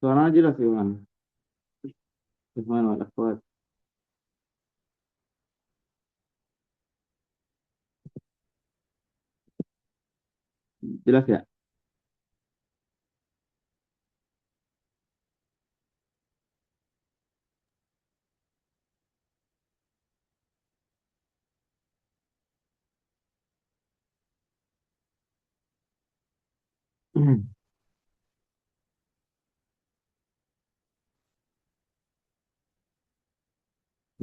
Suaranya jelas Iwan. Iwan wal akhwat. Jelas ya?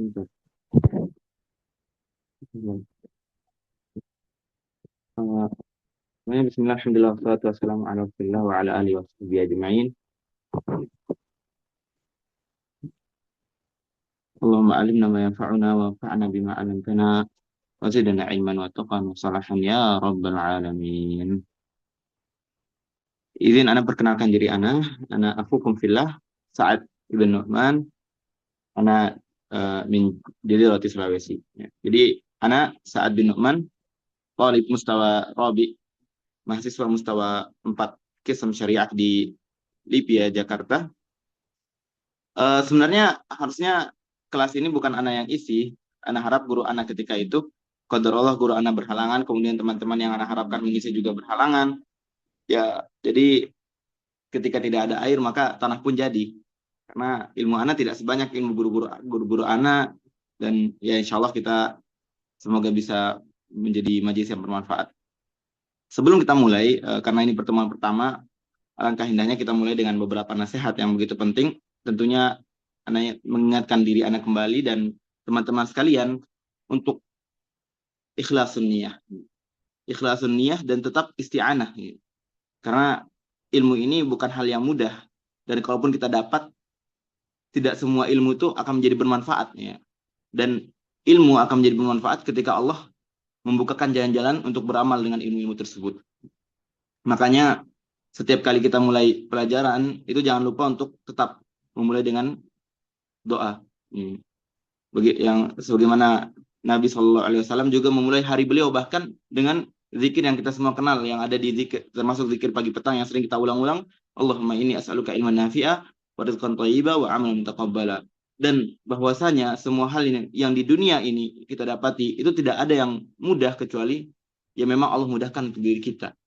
Bentar. Bismillah, alhamdulillah, wassalatu wassalamu ala rasulillah wa ala alihi wa sahbihi ajma'in. Allahumma alimna ma yanfa'una wa anfa'na bima 'allamtana wa zidna ilman wa taqwan wa salahan ya rabbal alamin. Izin ana perkenalkan diri ana akhukum fillah Sa'ad ibn Nu'man, ana min Jadirati Sulawesi. Ya. Jadi ana Sa'ad bin Nu'man, talib mustawa Rabi, mahasiswa mustawa 4 Qism Syariah di Lipia, Jakarta. Sebenarnya harusnya kelas ini bukan anak yang isi. Anak harap guru anak ketika itu, qadarullah guru anak berhalangan, kemudian teman-teman yang anak harapkan mengisi juga berhalangan. Ya, jadi ketika tidak ada air maka tanah pun jadi. Karena ilmu anak tidak sebanyak ilmu guru-guru anak, dan ya insya Allah kita semoga bisa menjadi majelis yang bermanfaat. Sebelum kita mulai, karena ini pertemuan pertama, alangkah indahnya kita mulai dengan beberapa nasihat yang begitu penting. Tentunya anak mengingatkan diri anak kembali dan teman-teman sekalian untuk ikhlasun niyah. Ikhlasun niyah dan tetap isti'anah. Karena ilmu ini bukan hal yang mudah. Dan kalaupun kita dapat, tidak semua ilmu itu akan menjadi bermanfaat. Ya. Dan ilmu akan menjadi bermanfaat ketika Allah membukakan jalan-jalan untuk beramal dengan ilmu-ilmu tersebut. Makanya setiap kali kita mulai pelajaran, itu jangan lupa untuk tetap memulai dengan doa. Yang sebagaimana Nabi SAW juga memulai hari beliau bahkan dengan zikir yang kita semua kenal, yang ada di zikir, termasuk zikir pagi petang yang sering kita ulang-ulang. Allahumma inni as'aluka ilman nafi'a wa rizqan thayyiba wa amalan mutaqabbala. Dan bahwasanya semua hal yang di dunia ini kita dapati itu tidak ada yang mudah kecuali ya memang Allah mudahkan untuk diri kita.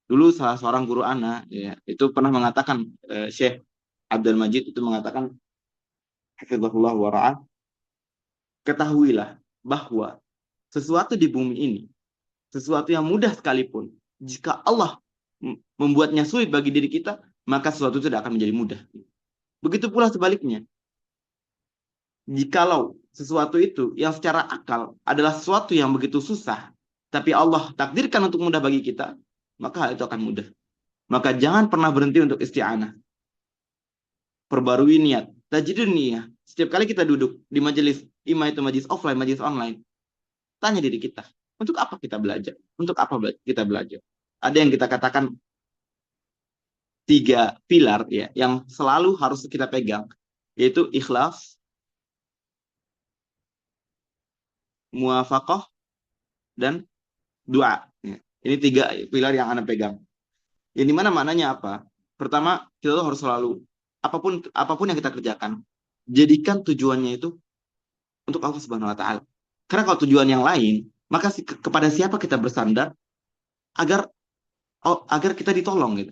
Dulu salah seorang guru ana ya, itu pernah mengatakan, Syekh Abdul Majid itu mengatakan, hafizahullah wa ra'ah, ketahuilah bahwa sesuatu di bumi ini, sesuatu yang mudah sekalipun, jika Allah membuatnya sulit bagi diri kita, maka sesuatu itu tidak akan menjadi mudah. Begitu pula sebaliknya. Jikalau sesuatu itu yang secara akal adalah sesuatu yang begitu susah, tapi Allah takdirkan untuk mudah bagi kita, maka hal itu akan mudah. Maka jangan pernah berhenti untuk isti'anah. Perbarui niat, tajdidun niyah. Setiap kali kita duduk di majelis, ima itu majelis offline, majelis online, tanya diri kita, untuk apa kita belajar? Untuk apa kita belajar? Ada yang kita katakan 3 pilar ya, yang selalu harus kita pegang, yaitu ikhlas, muwafaqah, dan doa. Ya. Ini 3 pilar yang Anda pegang. Yang dimana maknanya apa? Pertama, kita harus selalu, apapun yang kita kerjakan, jadikan tujuannya itu untuk Allah Subhanahu Wa Taala. Karena kalau tujuan yang lain, maka kepada siapa kita bersandar agar kita ditolong gitu.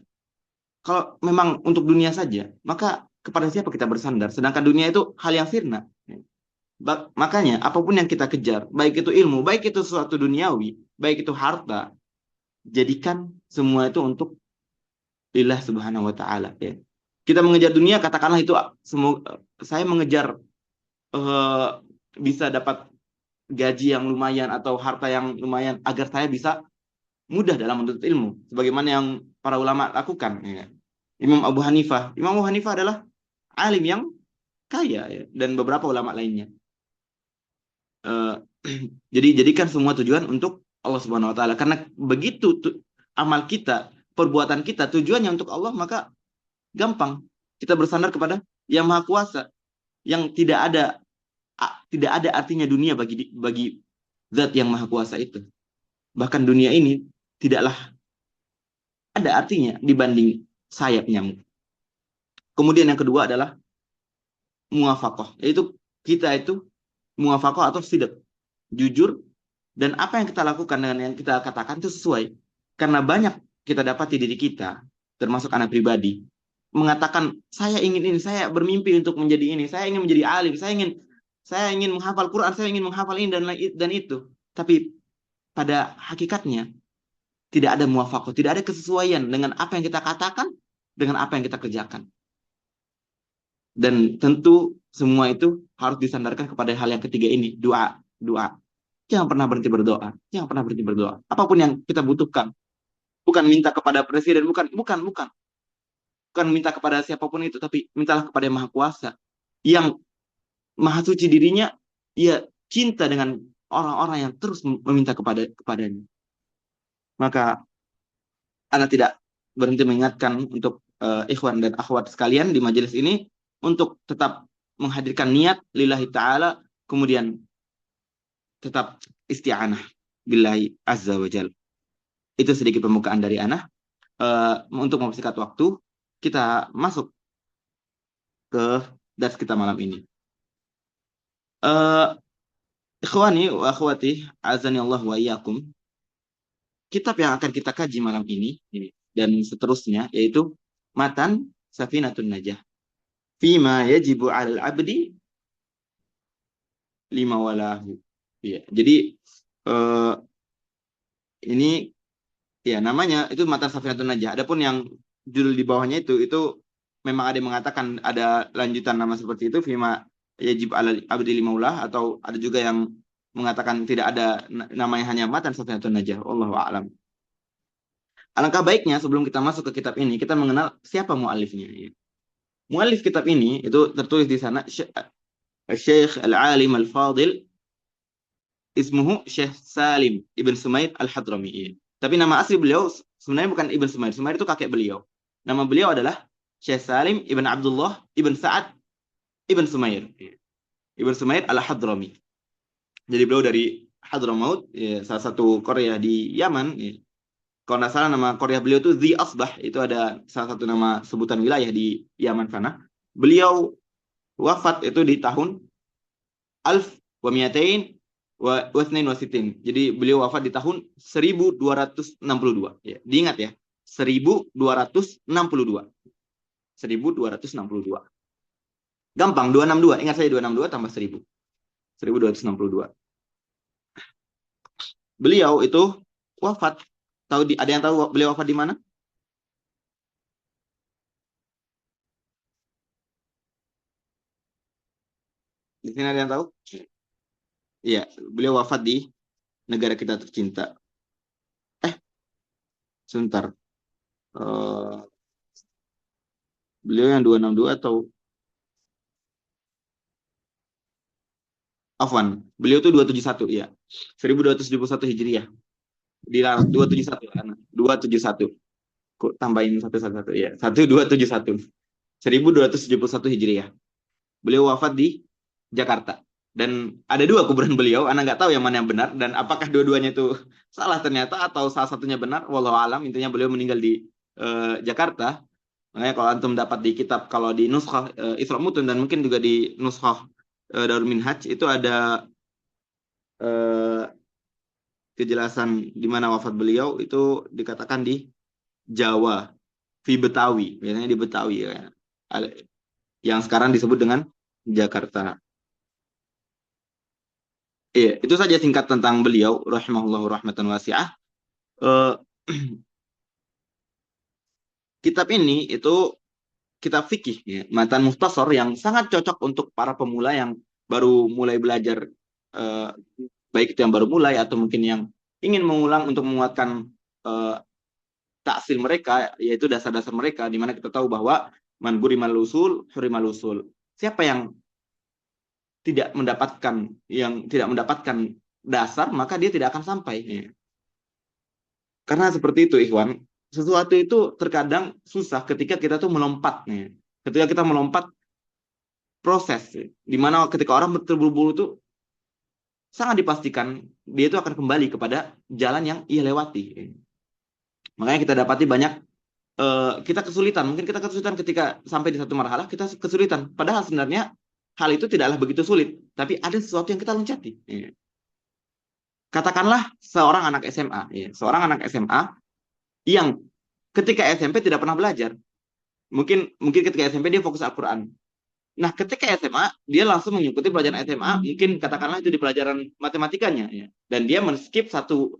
Kalau memang untuk dunia saja, maka kepada siapa kita bersandar? Sedangkan dunia itu hal yang sirna. Makanya apapun yang kita kejar, baik itu ilmu, baik itu sesuatu duniawi, baik itu harta, jadikan semua itu untuk lillah Subhanahu Wa Taala. Ya. Kita mengejar dunia, katakanlah itu saya mengejar bisa dapat gaji yang lumayan atau harta yang lumayan agar saya bisa mudah dalam menuntut ilmu, sebagaimana yang para ulama lakukan. Ya. Imam Abu Hanifah adalah alim yang kaya ya, dan beberapa ulama lainnya. Jadi jadikan semua tujuan untuk Allah Subhanahu Wa Taala, karena begitu amal kita, perbuatan kita tujuannya untuk Allah, maka gampang kita bersandar kepada Yang Maha Kuasa, yang tidak ada artinya dunia bagi zat yang Maha Kuasa itu. Bahkan dunia ini tidaklah ada artinya dibanding sayap nyamuk. Kemudian yang kedua adalah muwafaqah, yaitu kita itu muwafaqah atau sidq, jujur, dan apa yang kita lakukan dengan yang kita katakan itu sesuai. Karena banyak kita dapat di diri kita, termasuk anak pribadi, mengatakan saya ingin ini, saya bermimpi untuk menjadi ini, saya ingin menjadi alim, saya ingin menghafal Quran, saya ingin menghafal ini dan itu. Tapi pada hakikatnya tidak ada muwafaqah, tidak ada kesesuaian dengan apa yang kita katakan dengan apa yang kita kerjakan. Dan tentu semua itu harus disandarkan kepada hal yang ketiga ini, doa, doa. Jangan pernah berhenti berdoa, jangan pernah berhenti berdoa. Apapun yang kita butuhkan, bukan minta kepada presiden, bukan minta kepada siapapun itu, tapi mintalah kepada yang Maha Kuasa, yang Maha Suci dirinya, ia cinta dengan orang-orang yang terus meminta kepadanya. Maka Anda tidak berhenti mengingatkan untuk ikhwan dan akhwat sekalian di majelis ini untuk tetap menghadirkan niat lillahi ta'ala, kemudian tetap isti'anah billahi azza wa jal. Itu sedikit pembukaan dari Ana. Untuk mempersingkat waktu, kita masuk ke dars kita malam ini. Ikhwani wa akhwati, azani Allah wa iyyakum. Kitab yang akan kita kaji malam ini dan seterusnya yaitu Matan Safinatun Najah. Fima yajibu 'alal 'abdi lima walahu. Ya, jadi ini ya namanya itu Matan Safinatun Najah. Adapun yang judul di bawahnya itu memang ada yang mengatakan ada lanjutan nama seperti itu, Fima yajib 'alal 'abdi lima walah, atau ada juga yang mengatakan tidak ada namanya, hanya Matan Safinatun Najah. Wallahu a'lam. Alangkah baiknya sebelum kita masuk ke kitab ini, kita mengenal siapa mu'alifnya. Mu'alif kitab ini itu tertulis di sana, Syekh Al-Alim Al-Fadil, ismuhu Syekh Salim Ibn Sumaid Al-Hadrami. Tapi nama asli beliau sebenarnya bukan Ibn Sumaid. Sumaid itu kakek beliau. Nama beliau adalah Syekh Salim Ibn Abdullah Ibn Sa'ad Ibn Sumair. Ibn Sumaid Al-Hadrami. Jadi beliau dari Hadramaut, salah satu Korea di Yaman. Kalau nggak salah nama Korea beliau itu Dhi Asbah, itu ada salah satu nama sebutan wilayah di Yaman sana. Beliau wafat itu di tahun Alf wa Miatain wa Wasnain Wasitin. Jadi beliau wafat di tahun 1262. Ya, diingat ya, 1262. 1262. Gampang, 262. Ingat saya 262 tambah 1000. 1262. Beliau itu wafat. Ada yang tahu beliau wafat di mana? Di sini ada yang tahu? Iya, beliau wafat di negara kita tercinta. Sebentar. Beliau yang 262 atau Afwan, beliau itu 271 ya. 1271 Hijriah. Di 271 kan. 271. Kok tambahin satu ya. 1271. 1271 Hijriah. Beliau wafat di Jakarta. Dan ada dua kuburan beliau, Anda nggak tahu yang mana yang benar dan apakah dua-duanya itu salah ternyata atau salah satunya benar. Wallahu alam, intinya beliau meninggal di Jakarta. Makanya kalau antum dapat di kitab, kalau di Nuskhah Isra Mutun dan mungkin juga di Nuskhah Darul Minhaj itu ada kejelasan di mana wafat beliau, itu dikatakan di Jawa, di Betawi, biasanya di Betawi ya. Yang sekarang disebut dengan Jakarta. Iya, itu saja singkat tentang beliau rahimahullahu rahmatan wasi'ah. Kitab ini itu kitab fikih ya, Matan Mukhtasar yang sangat cocok untuk para pemula yang baru mulai belajar, baik itu yang baru mulai atau mungkin yang ingin mengulang untuk menguatkan taksil mereka, yaitu dasar-dasar mereka, di mana kita tahu bahwa man burimal usul hurimal usul. Siapa yang tidak mendapatkan dasar, maka dia tidak akan sampai. Ya. Karena seperti itu, ikhwan. Sesuatu itu terkadang susah ketika kita tuh melompat. Ya. Ketika kita melompat proses, ya. Di mana ketika orang terburu-buru itu sangat dipastikan dia itu akan kembali kepada jalan yang ia lewati. Ya. Makanya kita dapati banyak kita kesulitan. Mungkin kita kesulitan ketika sampai di satu marhalah kita kesulitan. Padahal sebenarnya hal itu tidaklah begitu sulit, tapi ada sesuatu yang kita loncati. Ya. Katakanlah seorang anak SMA, ya. Seorang anak SMA yang ketika SMP tidak pernah belajar. Mungkin ketika SMP dia fokus Al-Quran. Nah, ketika SMA, dia langsung mengikuti pelajaran SMA, mungkin katakanlah itu di pelajaran matematikanya, ya. Dan dia men-skip satu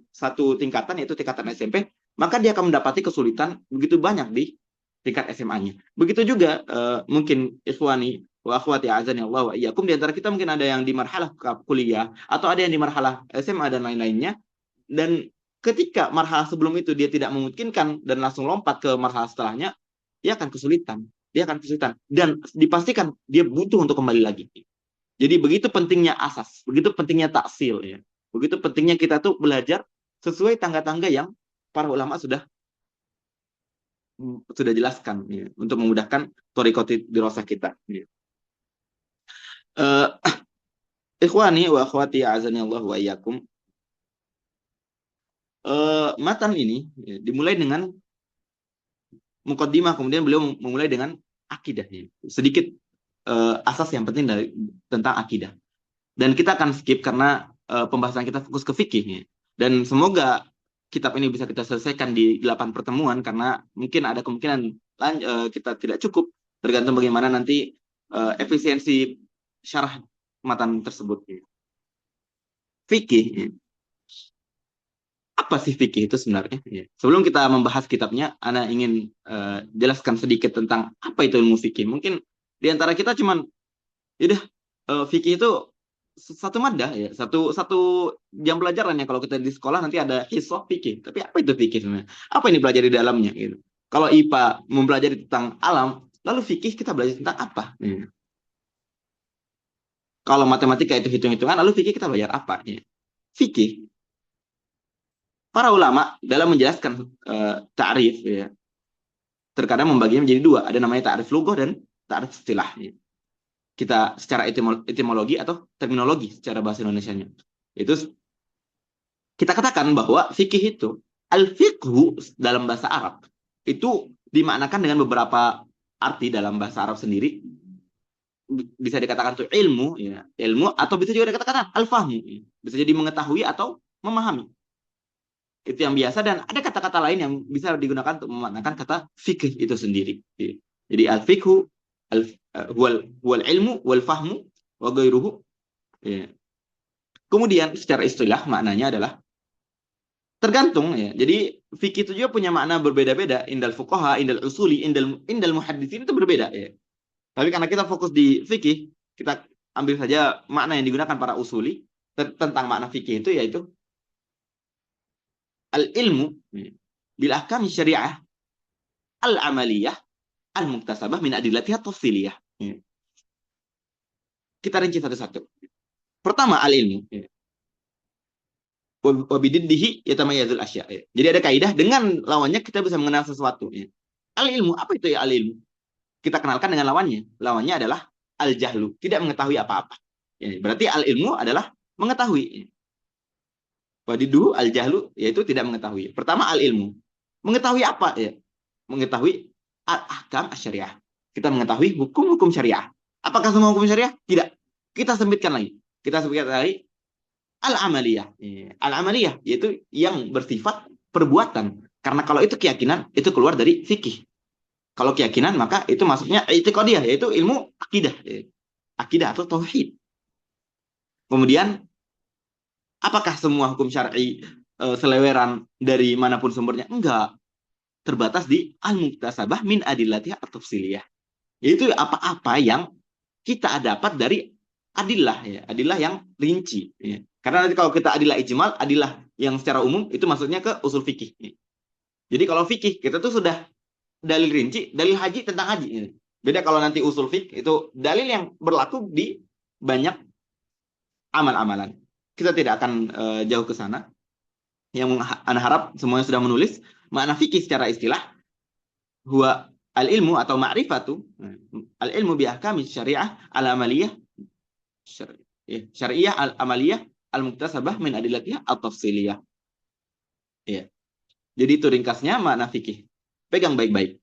tingkatan, yaitu tingkatan SMP, maka dia akan mendapati kesulitan begitu banyak di tingkat SMA-nya. Begitu juga mungkin ikhwani wa akhwati azani Allah wa iyyakum, di antara kita mungkin ada yang di marhalah kuliah, atau ada yang di marhalah SMA dan lain-lainnya, dan ketika marhalah sebelum itu dia tidak memungkinkan dan langsung lompat ke marhalah setelahnya, dia akan kesulitan. Dia akan kesulitan dan dipastikan dia butuh untuk kembali lagi. Jadi begitu pentingnya asas, begitu pentingnya taksil, ya. Begitu pentingnya kita tuh belajar sesuai tangga-tangga yang para ulama sudah jelaskan, ya, untuk memudahkan thariqat dirasah kita. Ya. Ikhwani wa akhwati azani Allah wa iyyakum. Matan ini, ya, dimulai dengan muqaddimah, kemudian beliau memulai dengan akidah. Ya. Sedikit asas yang penting tentang akidah. Dan kita akan skip karena pembahasan kita fokus ke fikih. Ya. Dan semoga kitab ini bisa kita selesaikan di 8 pertemuan, karena mungkin ada kemungkinan kita tidak cukup, tergantung bagaimana nanti efisiensi syarah matan tersebut. Ya. Fikih. Ya. Apa sih fikih itu sebenarnya? Ya. Sebelum kita membahas kitabnya, Ana ingin jelaskan sedikit tentang apa itu ilmu fikih. Mungkin di antara kita cuman, yaudah, fikih itu satu madah, ya, satu jam pelajarannya. Kalau kita di sekolah nanti ada hisab fikih. Tapi apa itu fikih sebenarnya? Apa yang dipelajari di dalamnya? Gitu. Kalau IPA mempelajari tentang alam, lalu fikih kita belajar tentang apa? Ya. Kalau matematika itu hitung-hitungan, lalu fikih kita belajar apa? Ya. Fikih, para ulama dalam menjelaskan ta'rif, ya, terkadang membaginya menjadi dua. Ada namanya ta'rif lughah dan ta'rif istilah. Ya. Kita secara etimologi atau terminologi secara bahasa Indonesianya. Itu kita katakan bahwa fikih itu, al-fiqhu dalam bahasa Arab, itu dimaknakan dengan beberapa arti dalam bahasa Arab sendiri. Bisa dikatakan itu ilmu, ya, ilmu, atau bisa juga dikatakan al-fahmu. Ya. Bisa jadi mengetahui atau memahami. Itu yang biasa, dan ada kata-kata lain yang bisa digunakan untuk memaknakan kata fikih itu sendiri. Jadi al-fiqhu wal ilmu wal fahmu wa ghairuhu. Ya. Kemudian secara istilah maknanya adalah tergantung, ya. Jadi fikih itu juga punya makna berbeda-beda. Indal fuqaha, indal usuli, indal muhadditsin itu berbeda, ya. Tapi karena kita fokus di fikih, kita ambil saja makna yang digunakan para usuli tentang makna fikih itu, yaitu al-ilmu bil ahkam syariah al-amaliyah al-muktasabah min adillatiha tafsiliyah. Kita rinci satu-satu. Pertama, al-ilmu. Wa bididdihi yatamayyazul asya. Jadi ada kaidah, dengan lawannya kita bisa mengenal sesuatu. Al-ilmu, apa itu ya al-ilmu? Kita kenalkan dengan lawannya. Lawannya adalah al-jahlu, tidak mengetahui apa-apa. Berarti al-ilmu adalah mengetahui. Wadidu al-jahlu, yaitu tidak mengetahui. Pertama al-ilmu. Mengetahui apa? Ya. Mengetahui al-ahkam syariah. Kita mengetahui hukum-hukum syariah. Apakah semua hukum syariah? Tidak. Kita sempitkan lagi. Kita sempitkan lagi al-amaliyah. Al-amaliyah, yaitu yang bersifat perbuatan. Karena kalau itu keyakinan, itu keluar dari fikih. Kalau keyakinan, maka itu masuknya i'tiqadiyah, yaitu ilmu akidah. Akidah atau tauhid. Kemudian, apakah semua hukum syar'i seleweran dari manapun sumbernya? Enggak. Terbatas di al-muktasabah min adillatiha at-tafsiliyah. Yaitu apa-apa yang kita dapat dari adillah, ya. Adillah yang rinci. Ya. Karena nanti kalau kita adillah ijmal, adillah yang secara umum, itu maksudnya ke usul fikih. Ya. Jadi kalau fikih, kita tuh sudah dalil rinci, dalil haji tentang haji. Ya. Beda kalau nanti usul fikih, itu dalil yang berlaku di banyak amal-amalan. Kita tidak akan jauh ke sana. Yang Ana harap semuanya sudah menulis. Makna fikih secara istilah, huwa al-ilmu atau ma'rifatu, al-ilmu bi ahkami syariah al-amaliyah, syariah al-amaliyah al-muktasabah min adillatiha at-tafsiliyah. Ya. Jadi itu ringkasnya makna fikih. pegang baik-baik.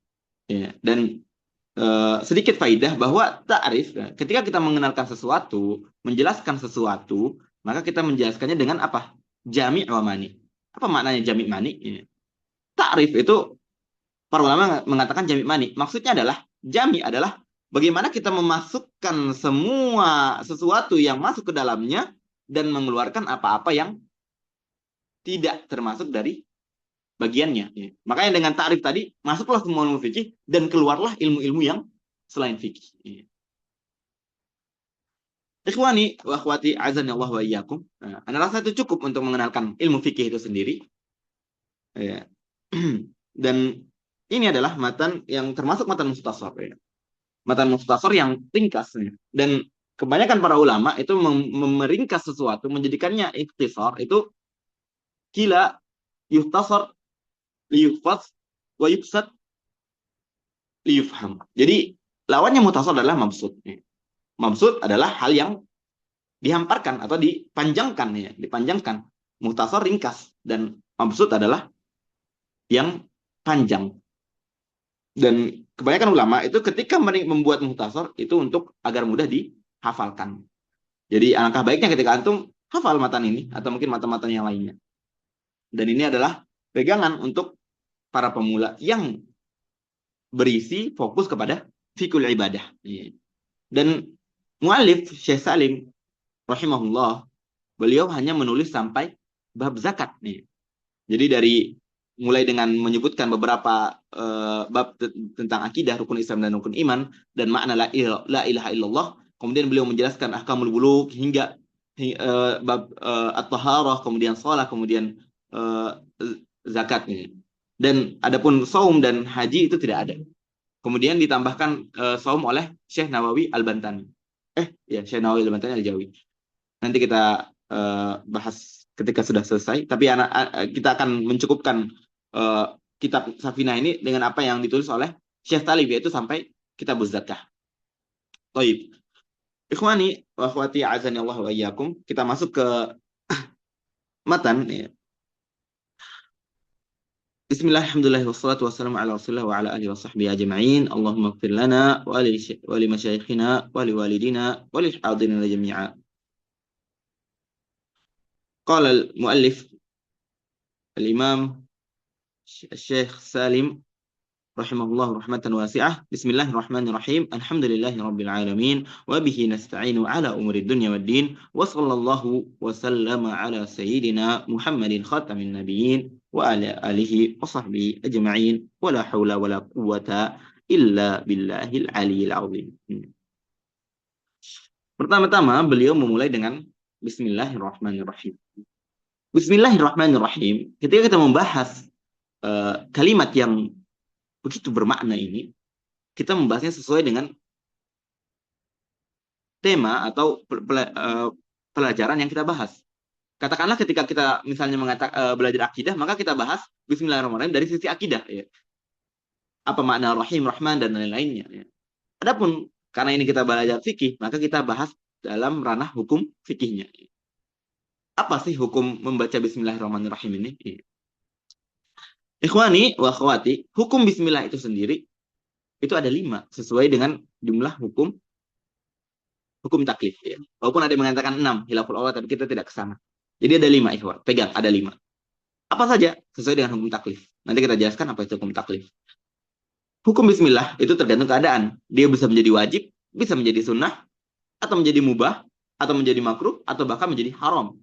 Ya. Dan sedikit faidah bahwa ta'rif, ketika kita mengenalkan sesuatu, menjelaskan sesuatu, maka kita menjelaskannya dengan apa? Jami' wa mani. Apa maknanya jami' mani? Ya. Ta'rif itu para ulama mengatakan jami' mani. Maksudnya adalah jami' adalah bagaimana kita memasukkan semua sesuatu yang masuk ke dalamnya dan mengeluarkan apa-apa yang tidak termasuk dari bagiannya. Ya. Makanya dengan ta'rif tadi, masuklah semua ilmu fikih dan keluarlah ilmu-ilmu yang selain fikih. Ya. Ikhwani wa akhwati azan Allah wa iyyakum. Nah, anda rasa itu cukup untuk mengenalkan ilmu fikih itu sendiri. Ya. Dan ini adalah matan yang termasuk matan mukhtasar. Ya. Matan mukhtasar yang ringkas. Ya. Dan kebanyakan para ulama itu meringkas sesuatu, menjadikannya ikhtisar, itu kila yuhtasar liyufaz wa yubsat liyufham. Jadi lawannya mukhtasar adalah mabsut. Ya. Mabsut adalah hal yang dihamparkan atau dipanjangkan, ya, dipanjangkan. Mukhtasar ringkas dan mabsut adalah yang panjang. Dan kebanyakan ulama itu ketika membuat mukhtasar itu untuk agar mudah dihafalkan. Jadi alangkah baiknya ketika antum hafal matan ini atau mungkin matan-matan yang lainnya. Dan ini adalah pegangan untuk para pemula yang berisi fokus kepada fikul ibadah. Dan mu'alif Syekh Salim rahimahullah, beliau hanya menulis sampai bab zakat nih. Jadi dari mulai dengan menyebutkan beberapa bab tentang akidah, rukun Islam dan rukun iman, dan makna la ilaha illallah. Kemudian beliau menjelaskan ahkamul bulugh hingga bab at-taharah, kemudian shalah, kemudian zakat ini. Dan adapun saum dan haji itu tidak ada. Kemudian ditambahkan saum oleh Syekh Nawawi Al-Bantani. Syekh Nawawi Al-Bantani Al-Jawi. Nanti kita bahas ketika sudah selesai. Tapi kita akan mencukupkan kitab Safinah ini dengan apa yang ditulis oleh Syekh Talib, yaitu sampai kitab zakah. Baik. Ikhwani wa akhwati azani Allah wa iyyakum. Kita masuk ke matan. Ya. Bismillah, alhamdulillah, wassalatu wassalamu ala rasulillah wa ala alihi wa sahbihi ajma'in. Allahumma ighfir lana wa li masyayikhina wa li walidina wa lil hadirina jami'a. قال المؤلف الإمام الشيخ سالم رحمه الله رحمة واسعة. بسم الله الرحمن الرحيم. الحمد لله رب العالمين وبه نستعين على أمور الدنيا والدين وصلى الله وسلم على سيدنا محمد خاتم النبيين وعلى آله وصحبه أجمعين ولا حول ولا قوة إلا بالله العلي العظيم. Pertama-tama beliau memulai dengan Bismillahirrahmanirrahim. Bismillahirrahmanirrahim. Ketika kita membahas kalimat yang begitu bermakna ini, kita membahasnya sesuai dengan tema atau pelajaran yang kita bahas. Katakanlah ketika kita misalnya belajar akidah, maka kita bahas Bismillahirrahmanirrahim dari sisi akidah. Ya. Apa makna Rahim, Rahman, dan lain-lainnya. Ya. Adapun karena ini kita belajar fikih, maka kita bahas dalam ranah hukum fikihnya. Apa sih hukum membaca Bismillahirrahmanirrahim ini? Ikhwani wa akhwati, hukum Bismillah itu sendiri itu ada 5 sesuai dengan jumlah hukum taklif. Ya. Walaupun ada yang mengatakan 6 khilaful aula, tapi kita tidak ke sana. Jadi ada 5, ikhwan. Pegang, ada 5. Apa saja sesuai dengan hukum taklif. Nanti kita jelaskan apa itu hukum taklif. Hukum Bismillah itu tergantung keadaan. Dia bisa menjadi wajib, bisa menjadi sunnah, atau menjadi mubah, atau menjadi makruh, atau bahkan menjadi haram.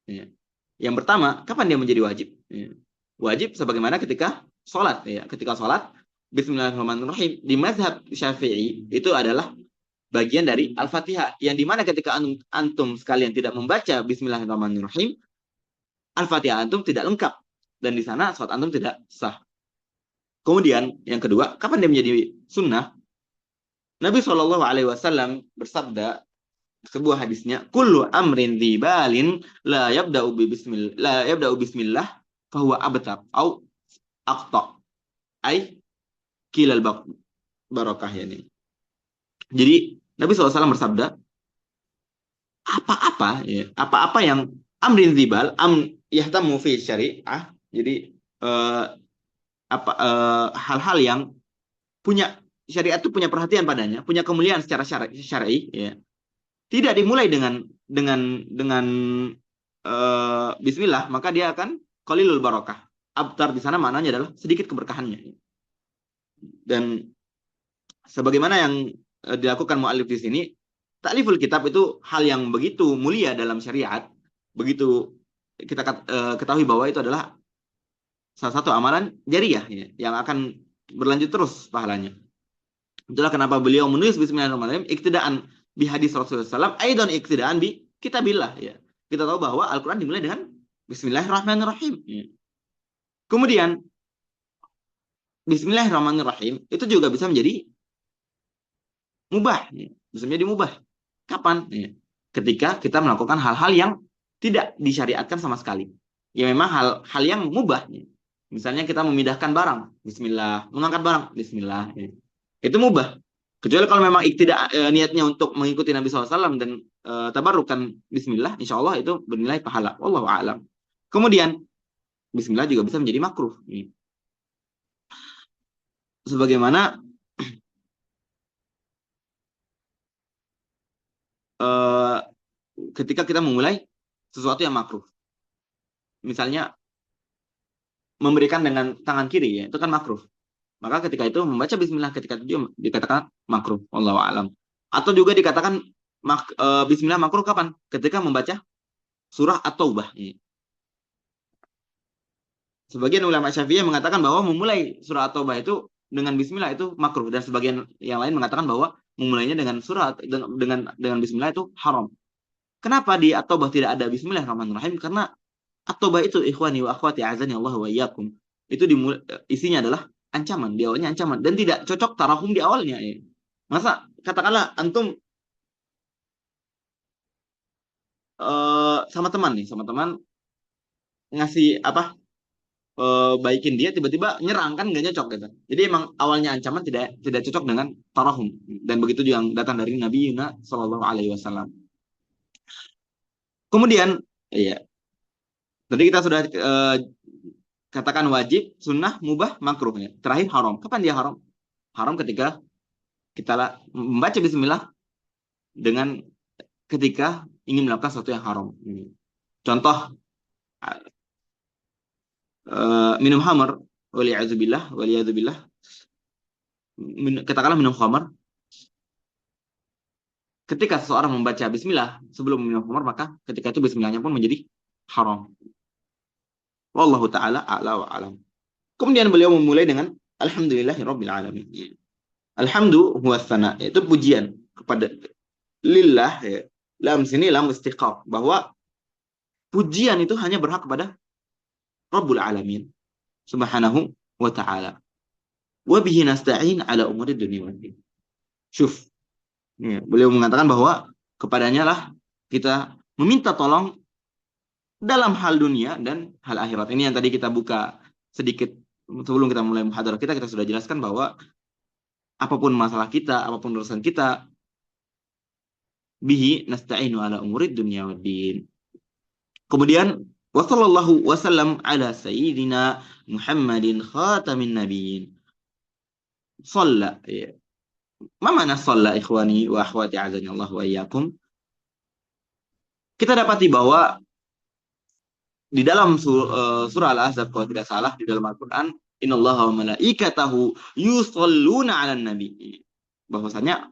Ya. Yang pertama, kapan dia menjadi wajib? Ya. Wajib sebagaimana ketika sholat. Ya. Ketika sholat, Bismillahirrahmanirrahim. Di mazhab Syafi'i itu adalah bagian dari Al-Fatihah. Yang dimana ketika antum sekalian tidak membaca Bismillahirrahmanirrahim, Al-Fatihah antum tidak lengkap. Dan di sana sholat antum tidak sah. Kemudian yang kedua, kapan dia menjadi sunnah? Nabi SAW bersabda sebuah hadisnya, kullu amrin dzibalin la yabda'u bismillah fahuwa abtar au aqta. Ai kilal barakah yani. Jadi Nabi SAW bersabda, apa-apa yang amrin dzibal yahtamu fi syariah. Jadi hal-hal yang punya syariat itu punya perhatian padanya, punya kemuliaan secara syar'i, ya. Tidak dimulai dengan bismillah, maka dia akan qalilul barakah. Abtar di sana maknanya adalah sedikit keberkahannya. Dan sebagaimana yang dilakukan mu'allif di sini, ta'liful kitab itu hal yang begitu mulia dalam syariat, begitu kita ketahui bahwa itu adalah salah satu amalan jariyah, ya, yang akan berlanjut terus pahalanya. Itulah kenapa beliau menulis Bismillahirrahmanirrahim iktidaan bi hadis Rasulullah SAW, aidan iktidaan bi kitabillah, ya. Kita tahu bahwa Al-Quran dimulai dengan Bismillahirrahmanirrahim, ya. Kemudian Bismillahirrahmanirrahim itu juga bisa menjadi mubah, ya. Bisa menjadi mubah. Kapan? Ya. Ketika kita melakukan hal-hal yang tidak disyariatkan sama sekali. Ya memang hal yang mubah, ya. Misalnya kita memindahkan barang, Bismillah, mengangkat barang, Bismillah, ya. Itu mubah. Kecuali kalau memang tidak niatnya untuk mengikuti Nabi SAW dan tabarukan Bismillah, insya Allah itu bernilai pahala. Wallahu a'lam. Kemudian Bismillah juga bisa menjadi makruh. Sebagaimana ketika kita memulai sesuatu yang makruh. Misalnya memberikan dengan tangan kiri, ya, itu kan makruh. Maka ketika itu membaca Bismillah ketika itu dikatakan makruh. Wallahu a'lam. Atau juga dikatakan Bismillah makruh kapan? Ketika membaca surah At-Taubah. Sebagian ulama Syafi'iyah mengatakan bahwa memulai surah At-Taubah itu dengan Bismillah itu makruh, dan sebagian yang lain mengatakan bahwa memulainya dengan surah dengan Bismillah itu haram. Kenapa di At-Taubah tidak ada Bismillahirrahmanirrahim? Karena At-Taubah itu ikhwani wa akhwati azani Allah wa iyyakum. Itu isinya adalah ancaman, di awalnya ancaman, dan tidak cocok tarahum di awalnya, ya. Masa katakanlah antum sama teman ngasih apa, baikin dia, tiba-tiba nyerang, kan nggak cocok gitu. Jadi emang awalnya ancaman tidak cocok dengan tarahum, dan begitu juga yang datang dari Nabi Yuna Shallallahu Alaihi Wasallam. Kemudian, ya, tadi kita sudah katakan wajib, sunnah, mubah, makruh, ya. Terakhir haram. Kapan dia haram? Haram ketika kita membaca Bismillah dengan ketika ingin melakukan sesuatu yang haram. Contoh, minum khamar, waliyadzubillah, katakanlah minum khamar. Ketika seseorang membaca Bismillah sebelum minum khamar, maka ketika itu Bismillahnya pun menjadi haram. Wallahu ta'ala a'la wa alam. Kemudian beliau memulai dengan Alhamdulillahirabbil alamin. Alhamdu huwa tsana, itu pujian kepada lillah, ya. Lam sini lam istiqaq, bahwa pujian itu hanya berhak kepada Rabbul alamin subhanahu wa ta'ala. Wa bihi nasta'in ala umuri dunya wad din. Syuf. Ya, beliau mengatakan bahwa kepadanya lah kita meminta tolong dalam hal dunia dan hal akhirat. Ini yang tadi kita buka sedikit sebelum kita mulai muhadarah kita sudah jelaskan bahwa apapun masalah kita, apapun urusan kita, bihi nasta'inu ala umurid dunya wad din. Kemudian wa sallallahu wasallam ala sayyidina Muhammadin khatamin nabiyyin. Shalla, ya. Ma mana shalla ikhwani wa akhwati azani Allah wa iyyakum? Kita dapati bahwa di dalam surah Al-Ahzab, kalau tidak salah, di dalam Al-Quran, innallaha wa malaikatahu yusholluna 'alan nabi. Bahwasanya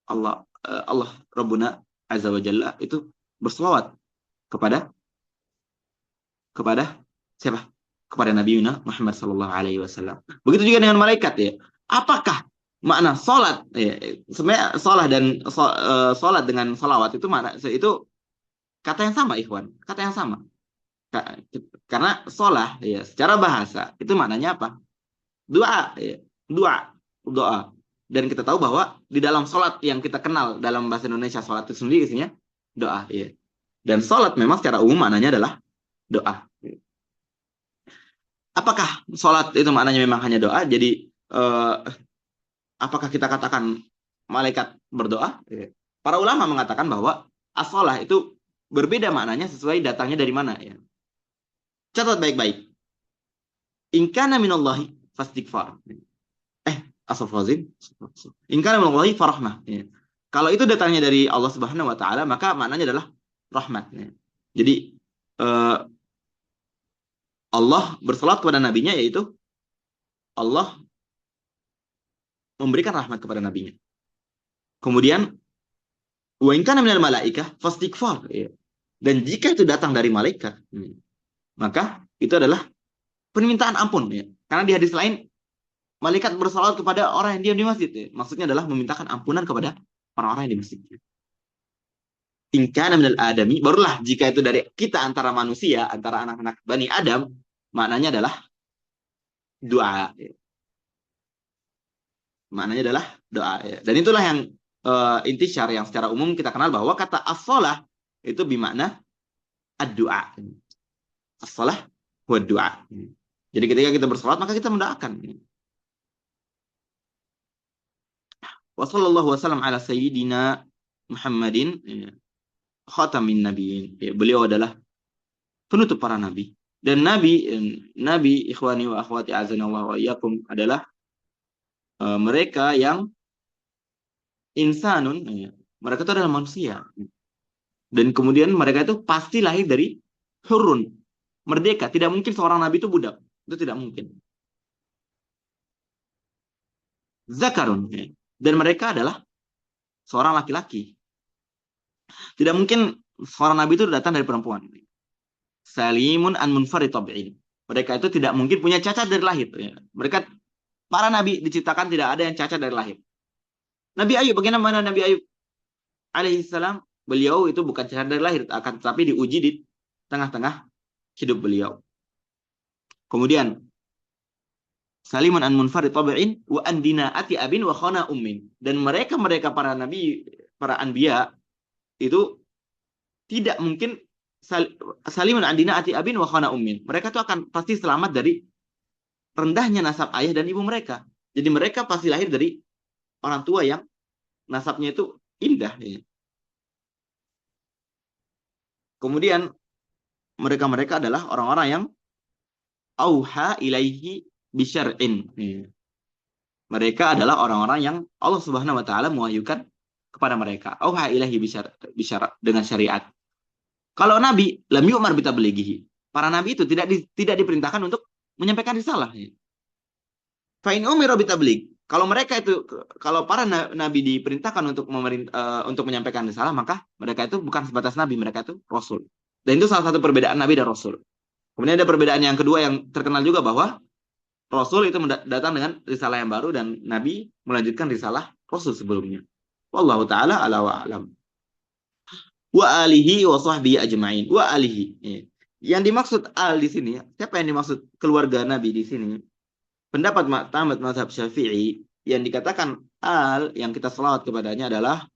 Allah Rabbuna Azza wa Jalla itu berselawat kepada siapa? Kepada Nabi Muhammad sallallahu alaihi wasallam. Begitu juga dengan malaikat, ya. Apakah makna salat, ya, sebenarnya salat dengan salawat itu makna itu kata yang sama, ikhwan, kata yang sama. Karena sholah, ya, secara bahasa itu maknanya apa? Doa, ya. Doa. Dan kita tahu bahwa di dalam sholat yang kita kenal dalam bahasa Indonesia, sholat itu sendiri isinya doa, ya. Dan sholat memang secara umum maknanya adalah doa. Apakah sholat itu maknanya memang hanya doa? Jadi apakah kita katakan malaikat berdoa? Ya. Para ulama mengatakan bahwa as-sholah itu berbeda maknanya sesuai datangnya dari mana, ya. Catat baik-baik. In kana minallahi fastighfar. Astaghfirullahaladzim. In kana minallahi farahmah. Ya. Kalau itu datangnya dari Allah Subhanahu wa taala, maka maknanya adalah rahmat. Ya. Jadi Allah bersalat kepada nabinya, yaitu Allah memberikan rahmat kepada nabinya. Kemudian wa in kana minal malaikah fastighfar. Ya. Dan jika itu datang dari malaikat, maka itu adalah permintaan ampun. Ya. Karena di hadis lain, malaikat bersalawat kepada orang yang diam di masjid. Ya. Maksudnya adalah memintakan ampunan kepada orang-orang yang di masjid. In kana minal adami, barulah jika itu dari kita antara manusia, antara anak-anak Bani Adam, maknanya adalah doa. Ya. Maknanya adalah doa. Ya. Dan itulah yang intisyar, yang secara umum kita kenal bahwa kata as-shalah itu bermakna ad-du'a. As-shalah huwa ad-du'a. Jadi ketika kita bersalat, maka kita mendoakan. Wa sallallahu wasallam ala sayyidina Muhammadin khatamin nabiyyin. Beliau adalah penutup para nabi. Dan nabi ikhwani wa akhwati azanallahu wa iyyakum adalah mereka yang insanun, mereka itu adalah manusia. Dan kemudian mereka itu pasti lahir dari hurun, merdeka. Tidak mungkin seorang nabi itu budak. Itu tidak mungkin. Zakarun. Dan mereka adalah seorang laki-laki. Tidak mungkin seorang nabi itu datang dari perempuan. Salimun an munfarid tabi'in. Mereka itu tidak mungkin punya cacat dari lahir. Mereka, para nabi diciptakan tidak ada yang cacat dari lahir. Nabi Ayub, bagaimana Nabi Ayub alaihissalam? Beliau itu bukan cacat dari lahir, akan tetapi diuji di tengah-tengah hidup beliau. Kemudian salimun an munfarid tabi'in wa an dinaati abin wa khana ummin. Dan mereka para nabi, para anbiya itu tidak mungkin salimun an dinaati abin wa khana ummin. Mereka itu akan pasti selamat dari rendahnya nasab ayah dan ibu mereka. Jadi mereka pasti lahir dari orang tua yang nasabnya itu indah. Kemudian mereka adalah orang-orang yang auha ilaihi bisyar'in. Mereka adalah orang-orang yang Allah Subhanahu wa taala mewahyukan kepada mereka. Auha ilaihi bisyar dengan syariat. Kalau nabi lam yu'mar bitablighihi. Para nabi itu tidak diperintahkan untuk menyampaikan risalah. Fa in umira bitabligh. Kalau para nabi diperintahkan untuk menyampaikan risalah, maka mereka itu bukan sebatas nabi, mereka itu rasul. Dan itu salah satu perbedaan nabi dan rasul. Kemudian ada perbedaan yang kedua yang terkenal juga, bahwa rasul itu datang dengan risalah yang baru dan nabi melanjutkan risalah rasul sebelumnya. Wallahu taala ala wa alam. Wa alihi wa sahbihi ajma'in. Wa alihi. Yang dimaksud al di sini, siapa yang dimaksud keluarga nabi di sini? Pendapat tamat mazhab Syafi'i, yang dikatakan al yang kita selawat kepadanya adalah,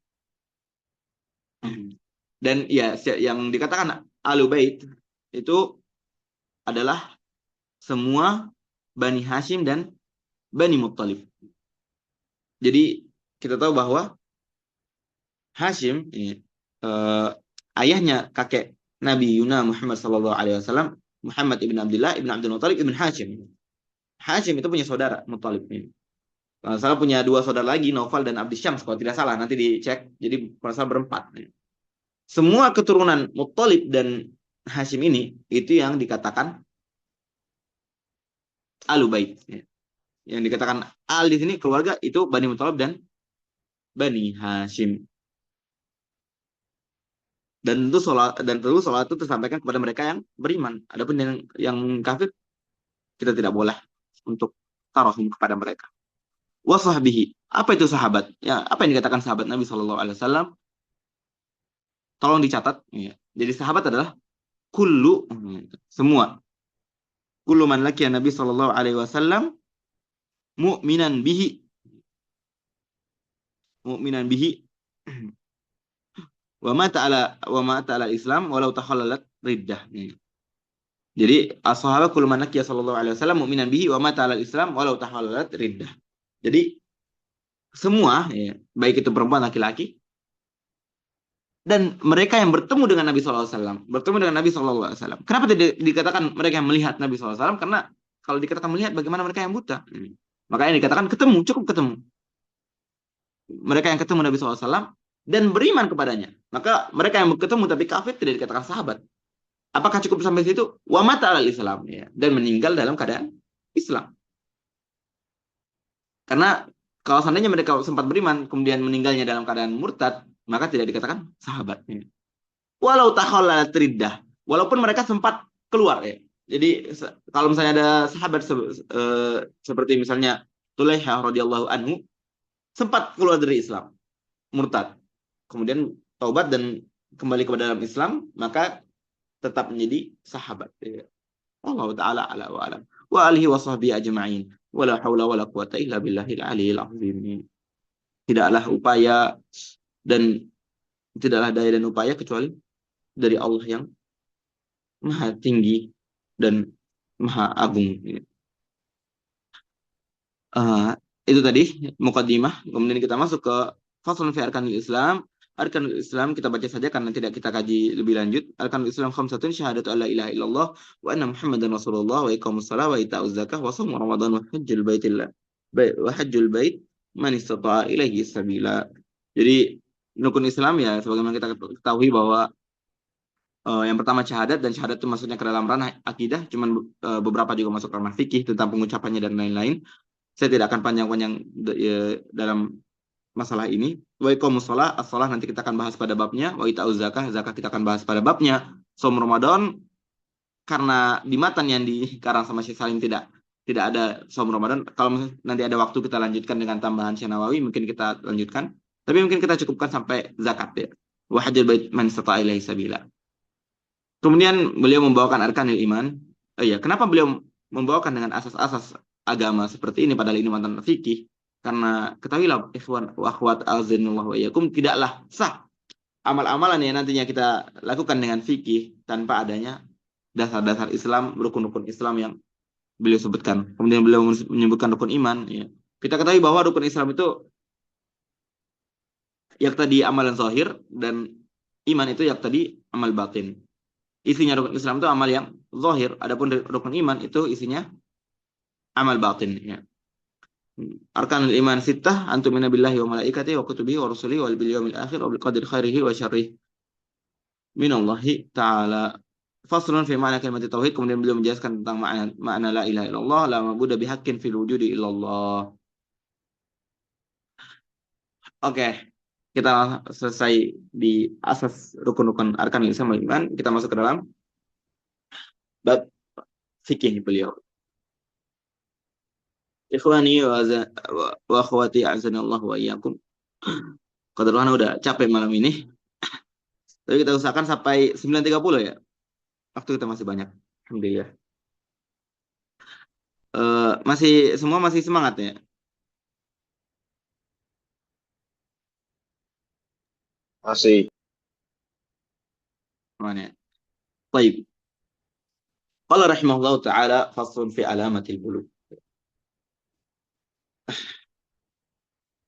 dan ya yang dikatakan Ahlul Bait itu adalah semua Bani Hashim dan Bani Muttalib. Jadi kita tahu bahwa Hashim ayahnya kakek Nabi Yuna Muhammad sallallahu alaihi wasallam, Muhammad ibn Abdullah ibn Abdul Muttalib ibn Hashim. Hashim itu punya saudara Muttalib ini. Kalau salah punya dua saudara lagi, Naufal dan Abdi Syams, kalau tidak salah, nanti dicek. Jadi kalau salah berempat. Semua keturunan Muttalib dan Hashim ini itu yang dikatakan Ahlul Bait. Yang dikatakan al di sini keluarga itu Bani Muttalib dan Bani Hashim. Dan tentu sholat itu tersampaikan kepada mereka yang beriman. Adapun yang kafir, kita tidak boleh untuk tarahum kepada mereka. Wasahbihi. Apa itu sahabat? Ya, apa yang dikatakan sahabat Nabi SAW? Tolong dicatat. Ya. Jadi sahabat adalah kullu, semua. Kullu man laqiya Nabi SAW mu'minan bihi. Mu'minan bihi. Wa mata ala Islam walau takhallalat riddah. Jadi as-sahabah kullu man laqiya sallallahu alaihi wasallam mu'minan bihi wa mata ala Islam walau takhallalat riddah. Jadi semua, baik itu perempuan laki-laki, dan mereka yang bertemu dengan Nabi SAW, bertemu dengan Nabi SAW. Kenapa tidak dikatakan mereka yang melihat Nabi SAW? Karena Kalau dikatakan melihat, bagaimana mereka yang buta? Makanya dikatakan ketemu, cukup ketemu. Mereka yang ketemu Nabi SAW dan beriman kepadanya. Maka mereka yang ketemu tapi kafir tidak dikatakan sahabat. Apakah cukup sampai situ? Wa mata al Islam, ya. Dan meninggal dalam keadaan Islam. Karena kalau seandainya mereka sempat beriman kemudian meninggalnya dalam keadaan murtad, maka tidak dikatakan sahabat. Ya. Walau takhallal riddah, walaupun mereka sempat keluar, ya. Jadi kalau misalnya ada sahabat seperti misalnya Tulaiha radhiyallahu anhu sempat keluar dari Islam, murtad, kemudian taubat dan kembali kepada dalam Islam, maka tetap menjadi sahabat. Ya. Allah taala ala wa alam. Wa alihi wa sahbihi ajma'in. Wala haula wala quwata illa billahil aliyil azim. Tidaklah upaya dan tidaklah daya dan upaya kecuali dari Allah yang maha tinggi dan maha agung. Uh, itu tadi muqaddimah. Kemudian kita masuk ke faslun fi arkanil Islam. Arkanul Islam kita baca saja karena tidak kita kaji lebih lanjut. Arkanul Islam khamsatun syahadatu alla ilaha illallah wa anna Muhammadan Rasulullah wa iqamus shalah wa ita'uz zakah wa shaum Ramadan wa hajjul baitillah wa hajjul bait man istata'a ilaihi sabila. Jadi rukun Islam ya sebagaimana kita ketahui bahwa yang pertama syahadat, dan syahadat itu maksudnya ke dalam ranah akidah, cuman beberapa juga masuk ranah fikih tentang pengucapannya dan lain-lain. Saya tidak akan panjang-panjang dalam masalah ini. Wa iqamus shalah, as-shalah nanti kita akan bahas pada babnya. Wa ita'uz zakah, zakah kita akan bahas pada babnya. Shaum Ramadan, karena di matan yang dikarang sama Syekh Salim tidak ada Shaum Ramadan. Kalau nanti ada waktu kita lanjutkan dengan tambahan Syekh Nawawi, mungkin kita lanjutkan. Tapi mungkin kita cukupkan sampai zakat ya. Wa hajjul bait man istata'a ilaihi sabila. Kemudian beliau membawakan arkanil iman. Kenapa beliau membawakan dengan asas-asas agama seperti ini padahal ini mantan fikih? Karena ketahuilah ikhwan wa akhwat azanillah wa iyyakum, tidaklah sah amal-amalan yang nantinya kita lakukan dengan fikih tanpa adanya dasar-dasar Islam, rukun-rukun Islam yang beliau sebutkan. Kemudian beliau menyebutkan rukun iman. Ya. Kita ketahui bahwa rukun Islam itu yang tadi amalan zahir dan iman itu yang tadi amal batin. Isinya rukun Islam itu amal yang zahir, adapun rukun iman itu isinya amal batin. Ya. Arkanul iman sittah, antumina billahi wa malaikatihi wa kutubihi wa rusulihi wal bil yawmil akhir wa bil qadri khairihi wa syarrihi minallahi ta'ala. Faslun fi ma'na kalimat tauhid, kemudian beliau menjelaskan tentang makna la ilaha illallah, la ma'budu bihaqqin fil wujudi illallah. Oke. Kita selesai di asas rukun-rukun arkanul Islam wal iman, kita masuk ke dalam bab fikih beliau. Ikhwani wa akhwati a'zanallahu wa iyyakum. Kebetulan udah capek malam ini. Tapi kita usahakan sampai 9.30 ya. Waktu kita masih banyak. Alhamdulillah. Semua masih semangat ya. Masih. Mana? Baik. Qala rahimahullah ta'ala faslun fi alamatil bulugh.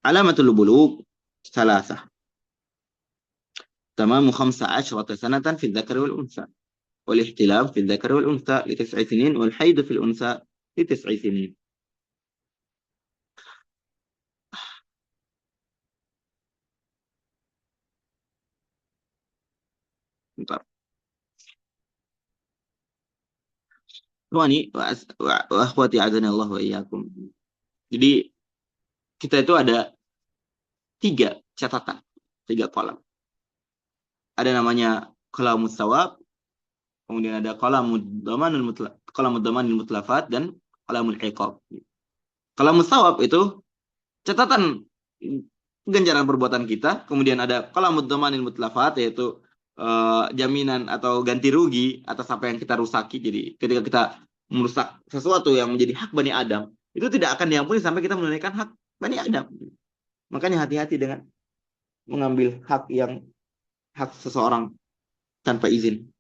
Alamatul bulugh ثلاثة. تمام 15 سنة في الذكر والأنثى، والاحتلام في الذكر والأنثى ل9 سنين، والحيض في الأنثى ل9 سنين. Bentar. Wani wa akhwati azanillah wa iyyakum. Jadi kita itu ada 3 catatan, 3 kolam. Ada namanya qalamut thawab, kemudian ada qalamud dhamanil mutlafat, dan qalamul iqab. Qalamut thawab itu catatan ganjaran perbuatan kita, kemudian ada qalamud dhamanil mutlafat, yaitu jaminan atau ganti rugi atas apa yang kita rusaki. Jadi ketika kita merusak sesuatu yang menjadi hak Bani Adam, itu tidak akan diampuni sampai kita menunaikan hak Bani Adam. Makanya hati-hati dengan mengambil hak seseorang tanpa izin.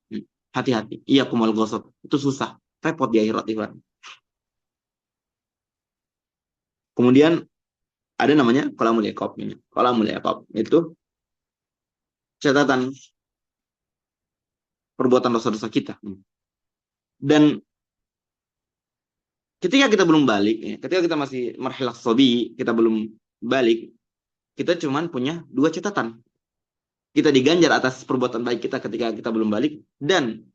Hati-hati. Iya kumal gosok. Itu susah. Repot di akhirat, Ikhwan. Kemudian ada namanya qalamul iqab. Qalamul iqab itu catatan perbuatan dosa-dosa kita. Dan ketika kita belum balik, ya, ketika kita masih marhalah sobi, kita belum balik, kita cuman punya dua catatan. Kita diganjar atas perbuatan baik kita ketika kita belum balik, dan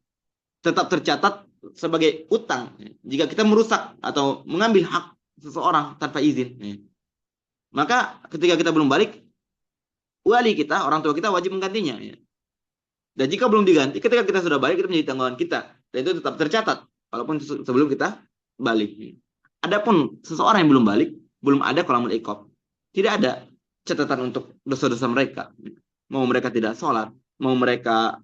tetap tercatat sebagai utang jika kita merusak atau mengambil hak seseorang tanpa izin. Maka ketika kita belum balik, wali kita, orang tua kita wajib menggantinya. Dan jika belum diganti, ketika kita sudah balik, itu menjadi tanggungan kita. Dan itu tetap tercatat, walaupun sebelum kita balik. Adapun seseorang yang belum balik, belum ada qalamul iqab. Tidak ada catatan untuk dosa-dosa mereka. Mau mereka tidak sholat, mau mereka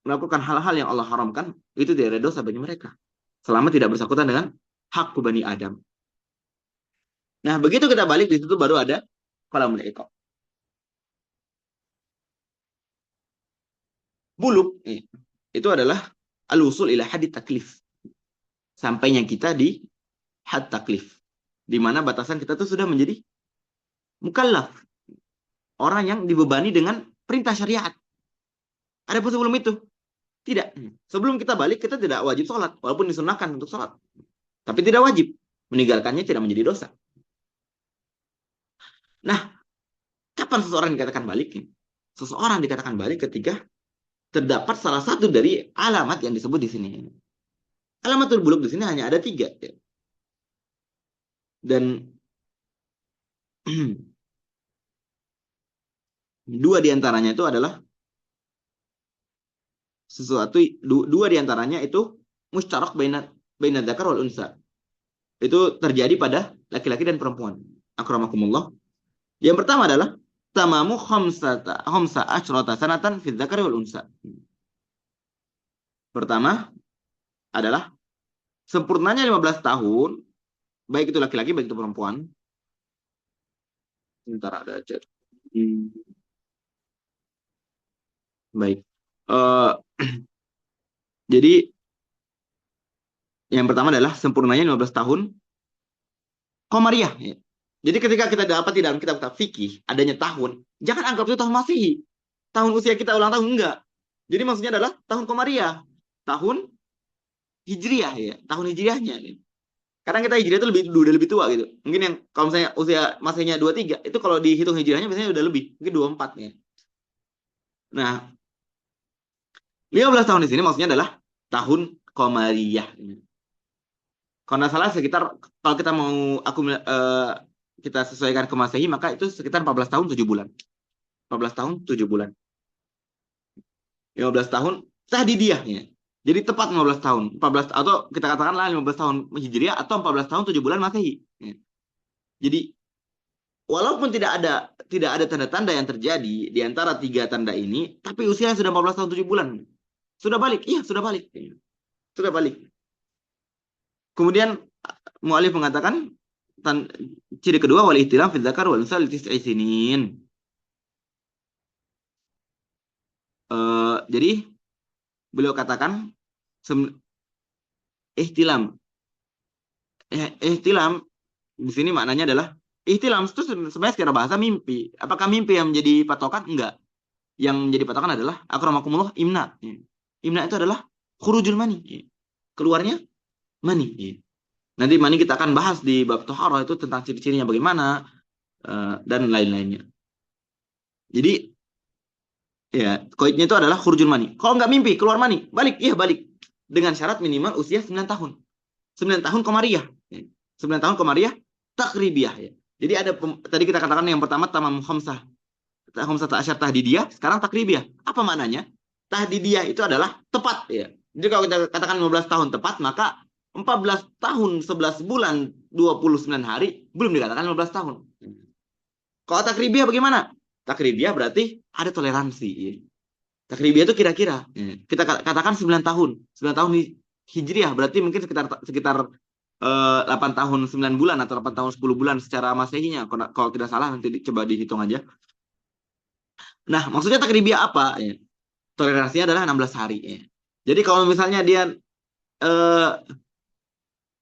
melakukan hal-hal yang Allah haramkan, itu tidak ada dosa bagi mereka. Selama tidak bersangkutan dengan hak Bani Adam. Nah, begitu kita balik, di situ baru ada qalamul iqab. Buluk itu adalah al-usul ila hadid taklif. Sampainya kita di had taklif, di mana batasan kita tuh sudah menjadi mukallaf, orang yang dibebani dengan perintah syariat. Adapun sebelum itu tidak. Sebelum kita balik, kita tidak wajib sholat, walaupun disunahkan untuk sholat, tapi tidak wajib. Meninggalkannya tidak menjadi dosa. Nah, kapan seseorang dikatakan balik? Seseorang dikatakan balik ketika terdapat salah satu dari alamat yang disebut di sini. Alamatul buluk di sini hanya ada 3. Dan 2 diantaranya itu adalah sesuatu, 2 diantaranya itu mustarak baina dzakar wal unsa. Itu terjadi pada laki-laki dan perempuan. Akramakumullah. Yang pertama adalah tamamu khamsa asyrata sanatan fi dzakari wal unsa. Pertama adalah sempurnanya 15 tahun, baik itu laki-laki baik itu perempuan. Sebentar, ada aja. Baik. Jadi yang pertama adalah sempurnanya 15 tahun Qamariyah. Jadi ketika kita dapat di dalam kitab-kitab fikih adanya tahun, jangan anggap itu tahun Masehi. Tahun usia kita ulang tahun, enggak. Jadi maksudnya adalah tahun Qamariyah, tahun Hijriyah, ya, tahun Hijriyahnya. Karena kita Hijriyah itu udah lebih tua gitu. Mungkin yang kalau misalnya usia Masehinya 23, itu kalau dihitung Hijriyahnya biasanya udah lebih, mungkin 24 ya. Nah, 15 tahun di sini maksudnya adalah tahun Qamariyah. Kalau nggak salah sekitar, kalau kita mau kita sesuaikan ke Masehi, maka itu sekitar 14 tahun 7 bulan. 14 tahun 7 bulan. 15 tahun tahdidiyah ya. Jadi tepat 15 tahun. 14 atau kita katakanlah 15 tahun Hijriah atau 14 tahun 7 bulan Masehi. Ya. Jadi walaupun tidak ada tanda-tanda yang terjadi di antara 3 tanda ini, tapi usianya sudah 14 tahun 7 bulan. Sudah balik. Iya, sudah balik. Sudah balik. Kemudian mu'alif mengatakan ciri kedua wal ihtilam fi dzakar wal unsa li tis'i sinin. Jadi beliau katakan ihtilam di sini maknanya adalah ihtilam itu sebenarnya secara bahasa mimpi. Apakah mimpi yang menjadi patokan? Enggak. Yang menjadi patokan adalah akramakumullah imna. Imna itu adalah khurujul mani. Keluarnya mani. Nanti mani kita akan bahas di bab Thaharah itu tentang ciri-cirinya bagaimana dan lain-lainnya. Jadi ya, koidnya itu adalah khurujul mani. Kalau nggak mimpi, keluar mani, balik. Iya, balik. Dengan syarat minimal usia 9 tahun. 9 tahun Qamariyah. 9 tahun Qamariyah takribiyah ya. Jadi ada tadi kita katakan yang pertama tamam khamsah ta'asyar tahdidiyah, sekarang takribiyah. Apa maknanya? Tahdidiyah itu adalah tepat ya. Jadi kalau kita katakan 15 tahun tepat, maka 14 tahun 11 bulan 29 hari belum dikatakan 15 tahun. Kalau takribiyah bagaimana? Takribiyah berarti ada toleransi. Takribiyah itu kira-kira. Kita katakan 9 tahun. 9 tahun Hijriah berarti mungkin sekitar 8 tahun 9 bulan atau 8 tahun 10 bulan secara Masehinya. Kalau tidak salah nanti coba dihitung aja. Nah, maksudnya takribiyah apa? Toleransinya adalah 16 hari. Jadi kalau misalnya dia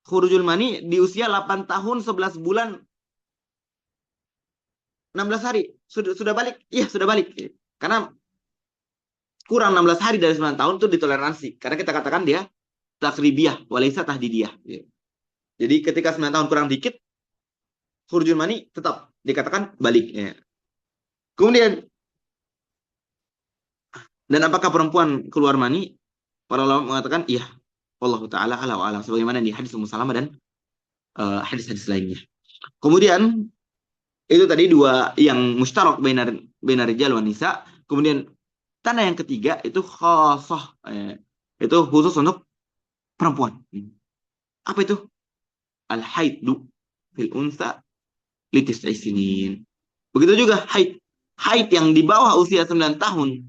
khurujul mani di usia 8 tahun 11 bulan 16 hari sudah balik. Iya, sudah balik. Karena kurang 16 hari dari 9 tahun itu ditoleransi. Karena kita katakan dia takribiyah walaysa tahdidiyah. Ya. Jadi ketika 9 tahun kurang dikit, khurujul mani tetap dikatakan balik. Ya. Kemudian, dan apakah perempuan keluar mani? Para ulama mengatakan iya. Allah Ta'ala ala wa alam. Sebagaimana di hadis Ummu Salamah dan hadis-hadis lainnya. Kemudian, itu tadi dua yang mustarok benar rijal wan nisa. Kemudian, tanda yang ketiga itu khasah. Itu khusus untuk perempuan. Apa itu? Al-haiddu fil unsa litis'i sinin. Begitu juga haid. Haid yang di bawah usia 9 tahun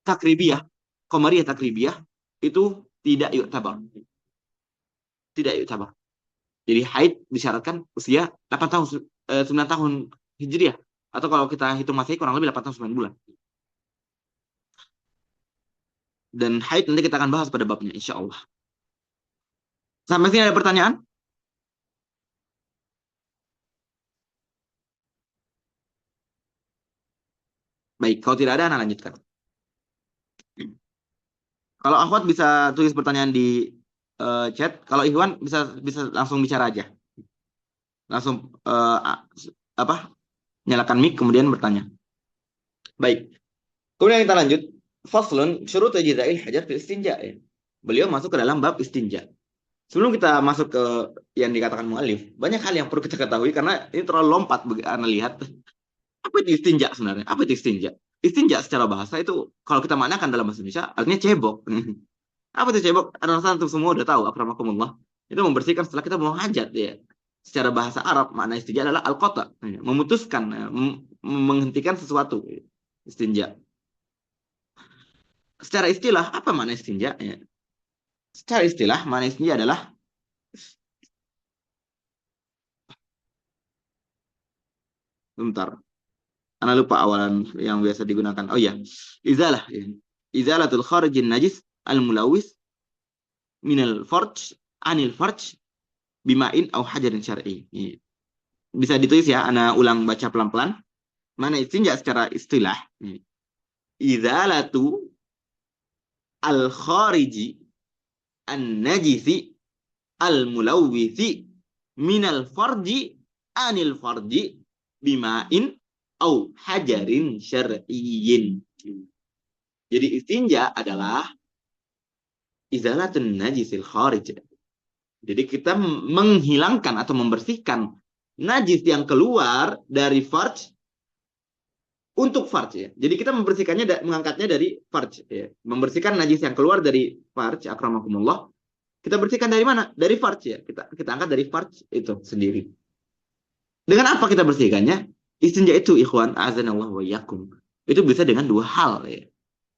takribiyah, qamariyah takribiyah itu tidak yu'tabar. Tidak yu'tabar. Jadi haid disyaratkan usia 8 tahun 9 tahun Hijriah atau kalau kita hitung Masehi kurang lebih 8 tahun 9 bulan. Dan haid nanti kita akan bahas pada babnya insyaallah. Sampai sini ada pertanyaan? Baik, kalau tidak ada, Anda lanjutkan. Kalau Ahwat bisa tulis pertanyaan di chat, kalau Ikhwan bisa bisa langsung bicara aja. Langsung apa? Nyalakan mic kemudian bertanya. Baik. Kemudian kita lanjut. Faslun syurut ijza'il hajar fil istinja. Ya. Beliau masuk ke dalam bab istinja. Sebelum kita masuk ke yang dikatakan mu'alif, banyak hal yang perlu kita ketahui karena ini terlalu lompat bagi Anda lihat. Apa itu istinja sebenarnya? Apa itu istinja? Istinja secara bahasa itu kalau kita maknakan dalam bahasa Indonesia artinya cebok. Apa itu cebok? Anak-anak antum semua udah tahu, akramakumullah. Itu membersihkan setelah kita buang hajat ya. Secara bahasa Arab makna istinja adalah al-qata, memutuskan, menghentikan sesuatu. Istinja. Secara istilah apa makna istinja? Ya. Secara istilah makna istinja adalah bentar. Ana lupa awalan yang biasa digunakan. Oh ya, izalah. Ya. Izalatul kharijin najis al-mulawis minal farj anil farj bima'in au hajarin syar'i. Ya. Bisa ditulis ya, ana ulang baca pelan-pelan. Mana istinja secara istilah? Ya. Izalatu al-khariji an-najisi al-mulawisi minal farji anil farji bima'in au hajarin syar'iyyin. Jadi istinja adalah izalatun najisil kharij. Jadi kita menghilangkan atau membersihkan najis yang keluar dari farj untuk farj ya. Jadi kita membersihkannya mengangkatnya dari farj ya. Membersihkan najis yang keluar dari farj akramakumullah. Kita bersihkan dari mana? Dari farj ya. Kita angkat dari farj itu sendiri. Dengan apa kita bersihkannya? Istinja itu ikhwan azanallah wa iyyakum. Itu bisa dengan dua hal ya.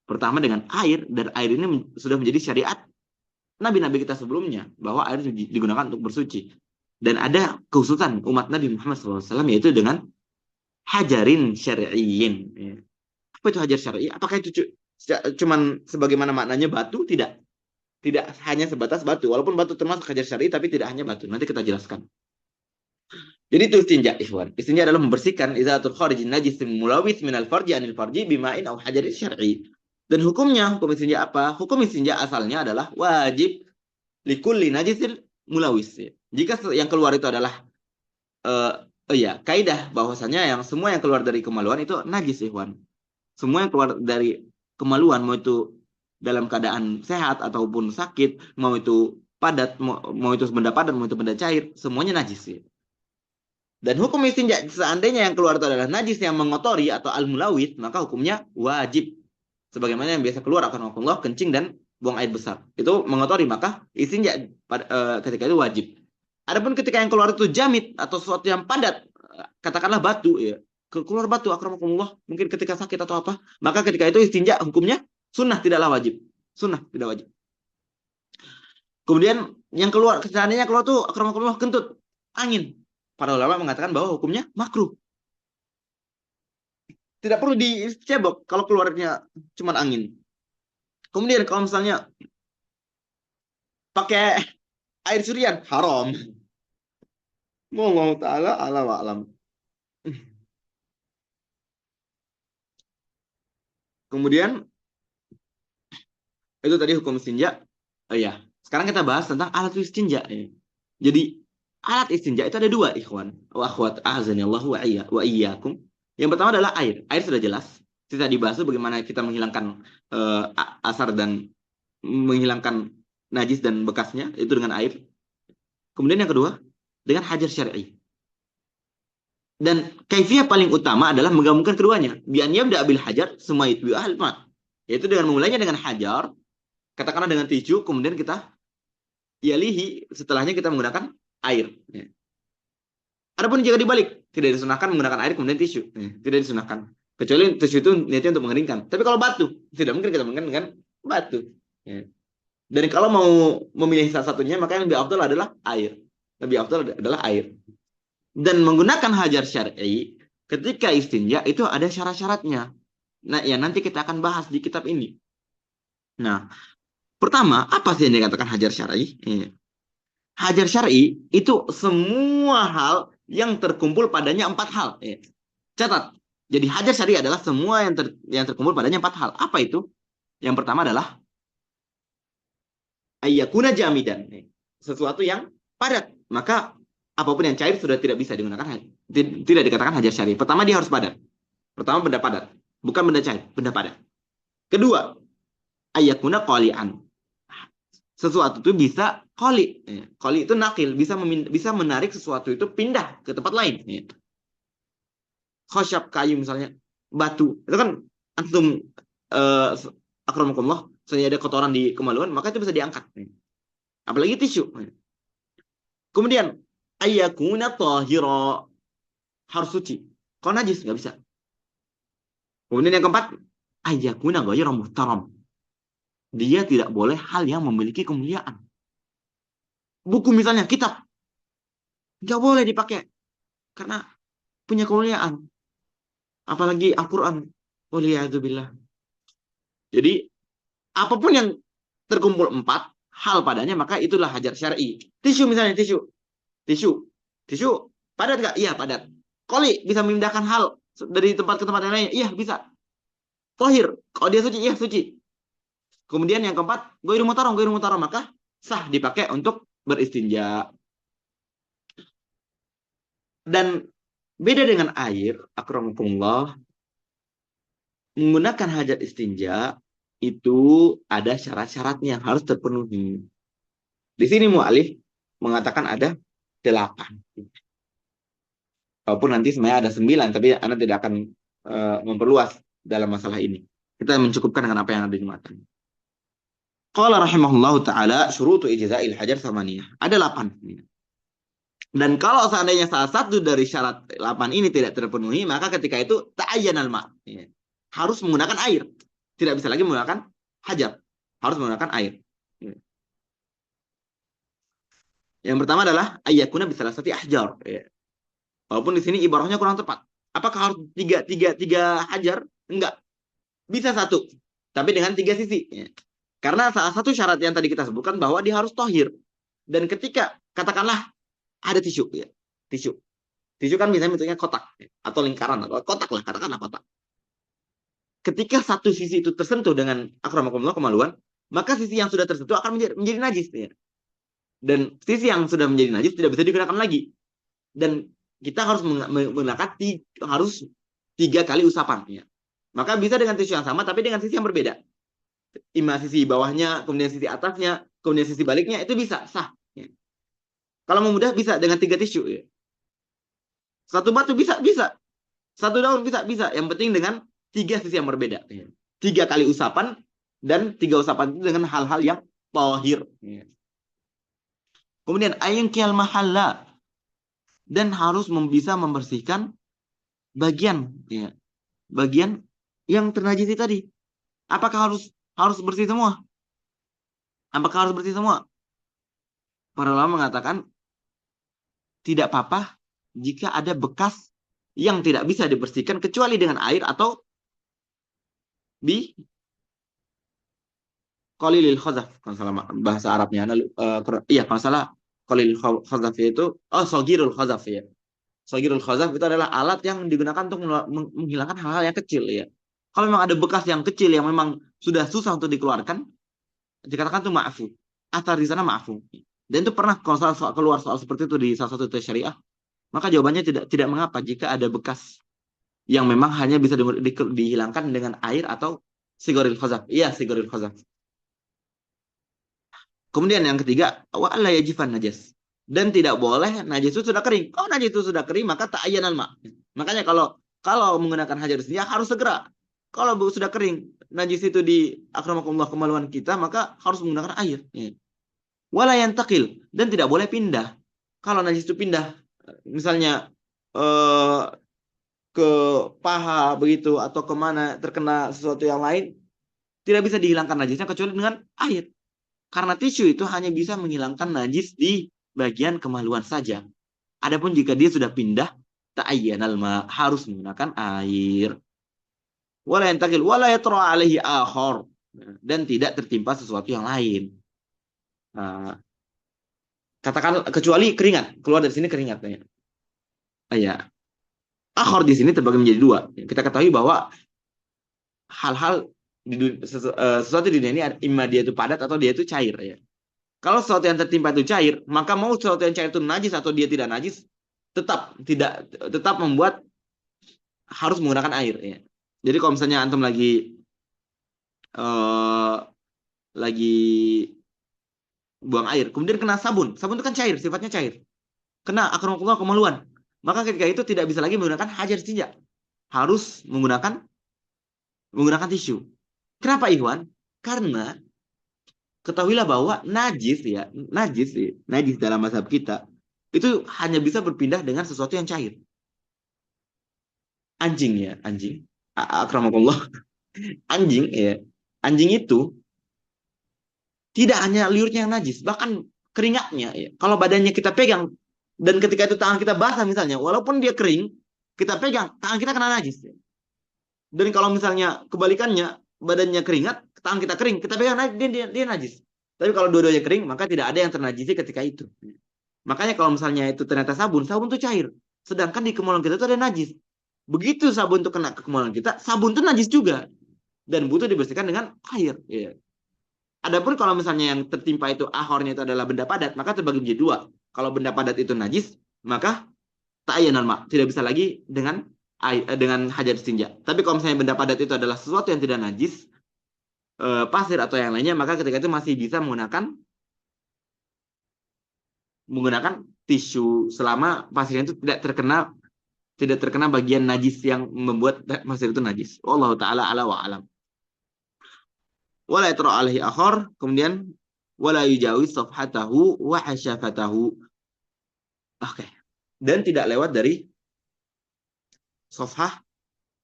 Pertama dengan air, dan air ini sudah menjadi syariat nabi-nabi kita sebelumnya bahwa air digunakan untuk bersuci. Dan ada khususan umat Nabi Muhammad SAW yaitu dengan hajarin syar'iyyin. Ya. Apa itu hajar syar'i? Apakah itu cuman sebagaimana maknanya batu? Tidak. Tidak hanya sebatas batu. Walaupun batu termasuk hajar syar'i, tapi tidak hanya batu. Nanti kita jelaskan. Jadi itu istinja, ikhwan. Istinja adalah membersihkan izalatul kharijin najis mulawis minal farji anil farji bima'in au hajarin syar'i. Dan hukumnya, hukum istinja apa? Hukum istinja asalnya adalah wajib likulli najisil mulawis. Jika yang keluar itu adalah kaidah bahwasanya yang semua yang keluar dari kemaluan itu najis, ikhwan. Semua yang keluar dari kemaluan, mau itu dalam keadaan sehat ataupun sakit, mau itu padat, mau itu benda padat, mau itu benda cair, semuanya najis. Ya. Dan hukum istinja seandainya yang keluar itu adalah najis yang mengotori atau al-mulawit, maka hukumnya wajib. Sebagaimana yang biasa keluar akan Allah kencing dan buang air besar. Itu mengotori, maka istinja ketika itu wajib. Adapun ketika yang keluar itu jamit atau sesuatu yang padat, katakanlah batu ya. Keluar batu akramakumullah, mungkin ketika sakit atau apa, maka ketika itu istinja hukumnya sunnah, tidaklah wajib. Sunnah, tidak wajib. Kemudian yang keluar, seandainya keluar tuh akramakumullah kentut, angin. Para ulama mengatakan bahwa hukumnya makruh. Tidak perlu dicebok kalau keluarnya cuma angin. Kemudian kalau misalnya pakai air surian, haram. Wallahu ta'ala ala wa alam. Kemudian itu tadi hukum istinja. Oh ya, sekarang kita bahas tentang alat istinja. Ya. Jadi alat istinja itu ada dua, ikhwan wa akhwat, azanillahu wa iyyakum. Yang pertama adalah air. Air sudah jelas. Kita dibahas bagaimana kita menghilangkan asar dan menghilangkan najis dan bekasnya itu dengan air. Kemudian yang kedua dengan hajar syar'i. Dan kaifiyah paling utama adalah menggabungkan keduanya. Bi an yabda bil hajar summa yutbi al ma. Yaitu dengan memulainya dengan hajar, katakanlah dengan tisu, kemudian kita yalihi, setelahnya kita menggunakan air. Ya. Adapun jika dibalik, tidak disunahkan menggunakan air kemudian tisu. Ya, tidak disunahkan. Kecuali tisu itu niatnya untuk mengeringkan. Tapi kalau batu, tidak mungkin kita menggunakan dengan batu. Ya. Dan kalau mau memilih salah satunya, maka yang lebih afdal adalah air. Lebih afdal adalah air. Dan menggunakan hajar syar'i ketika istinja itu ada syarat-syaratnya. Nah, ya nanti kita akan bahas di kitab ini. Nah, pertama, apa sih yang dikatakan hajar syar'i? Hajar syar'i itu semua hal yang terkumpul padanya 4 hal. Catat. Jadi hajar syar'i adalah semua yang terkumpul padanya 4 hal. Apa itu? Yang pertama adalah ayyakuna jamidan. Sesuatu yang padat. Maka apapun yang cair sudah tidak bisa digunakan, tidak dikatakan hajar syar'i. Pertama dia harus padat. Pertama benda padat, bukan benda cair, benda padat. Kedua, ayyakuna qali'an. Sesuatu itu bisa qali. Qali itu nakil, bisa menarik sesuatu itu pindah ke tempat lain. Khosyab, kayu misalnya, batu. Itu kan antum akramakumullah, misalnya ada kotoran di kemaluan, maka itu bisa diangkat. Apalagi tisu. Kemudian ayyakuna tahira, harus suci. Kalau najis nggak bisa. Kemudian yang keempat, ayyakuna ghayra muhtaram. Dia tidak boleh hal yang memiliki kemuliaan. Buku misalnya, kitab, nggak boleh dipakai karena punya kemuliaan. Apalagi Al-Quran. Waliyahzubillah. Jadi apapun yang terkumpul 4 hal padanya, maka itulah hajar syar'i. Tisu misalnya, tisu padat nggak? Iya padat. Qali bisa memindahkan hal dari tempat ke tempat yang lain. Iya bisa. Tahir, kalau dia suci, iya suci. Kemudian yang keempat, ghairu muhtaram, maka sah dipakai untuk beristinja. Dan beda dengan air, akramakumullah, menggunakan hajat istinja itu ada syarat-syaratnya yang harus terpenuhi. Di sini mu'alif mengatakan ada 8. Walaupun nanti sebenarnya ada 9, tapi Anda tidak akan memperluas dalam masalah ini. Kita mencukupkan dengan apa yang ada di matan. Qala rahimahullahu ta'ala syurutu ijza'il hajar samaniyah. Ada 8. Dan kalau seandainya salah satu dari syarat 8 ini tidak terpenuhi, maka ketika itu ta'ayyanal ma'. Harus menggunakan air. Tidak bisa lagi menggunakan hajar. Harus menggunakan air. Yang pertama adalah ayyakuna bisalasati ahjar. Walaupun di sini ibarahnya kurang tepat. Apakah harus tiga hajar? Enggak. Bisa 1. Tapi dengan 3 sisi. Karena salah satu syarat yang tadi kita sebutkan bahwa dia harus tohir. Dan ketika, katakanlah, ada tisu. Tisu. Tisu kan misalnya bentuknya kotak. Atau lingkaran. Atau kotak lah. Katakanlah kotak. Ketika satu sisi itu tersentuh dengan akramakumullah kemaluan, maka sisi yang sudah tersentuh akan menjadi najis. Dan sisi yang sudah menjadi najis tidak bisa digunakan lagi. Dan kita harus menggunakan harus 3 kali usapan. Maka bisa dengan tisu yang sama, tapi dengan sisi yang berbeda. Ima sisi bawahnya, kemudian sisi atasnya, kemudian sisi baliknya, itu bisa, sah. Kalau mau mudah, bisa dengan 3 tisu. Satu batu bisa. Satu daun bisa. Yang penting dengan 3 sisi yang berbeda. 3 kali usapan, dan 3 usapan itu dengan hal-hal yang tahir. Kemudian, ayangkiyal mahalla. Dan harus bisa membersihkan bagian yang ternajisi tadi. Apakah harus bersih semua? Apakah harus bersih semua? Para ulama mengatakan tidak apa-apa jika ada bekas yang tidak bisa dibersihkan kecuali dengan air atau bi qalilil khazaf. Kalau salah bahasa Arabnya, kalau salah qalilil khazaf itu shagirul khazaf ya. Shagirul khazaf itu adalah alat yang digunakan untuk menghilangkan hal-hal yang kecil ya. Kalau memang ada bekas yang kecil yang memang sudah susah untuk dikeluarkan, dikatakan itu ma'fu. athar di sana ma'fu. Dan itu pernah kalau keluar soal seperti itu di salah satu tes syariah, maka jawabannya tidak mengapa jika ada bekas yang memang hanya bisa dihilangkan dengan air atau sigoril khazaf. Iya, sigoril khazaf. Kemudian yang ketiga, wa alla yajifan najas. Dan tidak boleh najis itu sudah kering. Kalau najis itu sudah kering, maka ta'ayyanan ma. Makanya kalau menggunakan hajar istinja harus segera. Kalau sudah kering, najis itu di akramakumullah kemaluan kita, maka harus menggunakan air. Ya. Wala yantakil, dan tidak boleh pindah. Kalau najis itu pindah, misalnya eh, ke paha begitu atau kemana terkena sesuatu yang lain, tidak bisa dihilangkan najisnya kecuali dengan air. Karena tisu itu hanya bisa menghilangkan najis di bagian kemaluan saja. Adapun jika dia sudah pindah, ta'ayyanal ma, harus menggunakan air. Wala yantakil wala yatra alaihi akhar, dan tidak tertimpa sesuatu yang lain. Nah, katakan kecuali keringat, keluar dari sini keringatnya. Ya, akhar di sini terbagi menjadi dua. Kita ketahui bahwa hal-hal sesuatu di dunia ini imma dia itu padat atau dia itu cair ya. Kalau sesuatu yang tertimpa itu cair, maka mau sesuatu yang cair itu najis atau dia tidak najis, tetap membuat harus menggunakan air ya. Jadi kalau misalnya antum eh, lagi buang air, kemudian kena sabun, sabun itu kan cair, sifatnya cair. Kena akramakumullah kemaluan. Maka ketika itu tidak bisa lagi menggunakan hajar istinja. Harus menggunakan tisu. Kenapa Ikhwan? Karena ketahuilah bahwa najis dalam mazhab kita itu hanya bisa berpindah dengan sesuatu yang cair. Anjing ya, anjing. Akramakumullah. Anjing ya. Anjing itu tidak hanya liurnya yang najis, bahkan keringatnya ya. Kalau badannya kita pegang dan ketika itu tangan kita basah misalnya, walaupun dia kering, kita pegang, tangan kita kena najis. Ya. Dan kalau misalnya kebalikannya, badannya keringat, tangan kita kering, kita pegang dia najis. Tapi kalau dua-duanya kering, maka tidak ada yang ternajisi ketika itu. Makanya kalau misalnya itu ternyata sabun itu cair. Sedangkan di kemaluan kita itu ada najis. Begitu sabun itu kena ke kemaluan kita, sabun itu najis juga. Dan butuh dibersihkan dengan air. Ya. Adapun kalau misalnya yang tertimpa itu ahornya itu adalah benda padat, maka terbagi menjadi dua. Kalau benda padat itu najis, maka ta'ayyanan ma, tidak bisa lagi dengan hajar istinja. Tapi kalau misalnya benda padat itu adalah sesuatu yang tidak najis, pasir atau yang lainnya, maka ketika itu masih bisa menggunakan tisu selama pasirnya itu tidak terkena bagian najis yang membuat pasir itu najis. Wallahu taala ala wa alam. Wala yatra alaihi akhar, kemudian wala yujawiz safhatahu wa hasyafatahu. Oke. Dan tidak lewat dari sofah.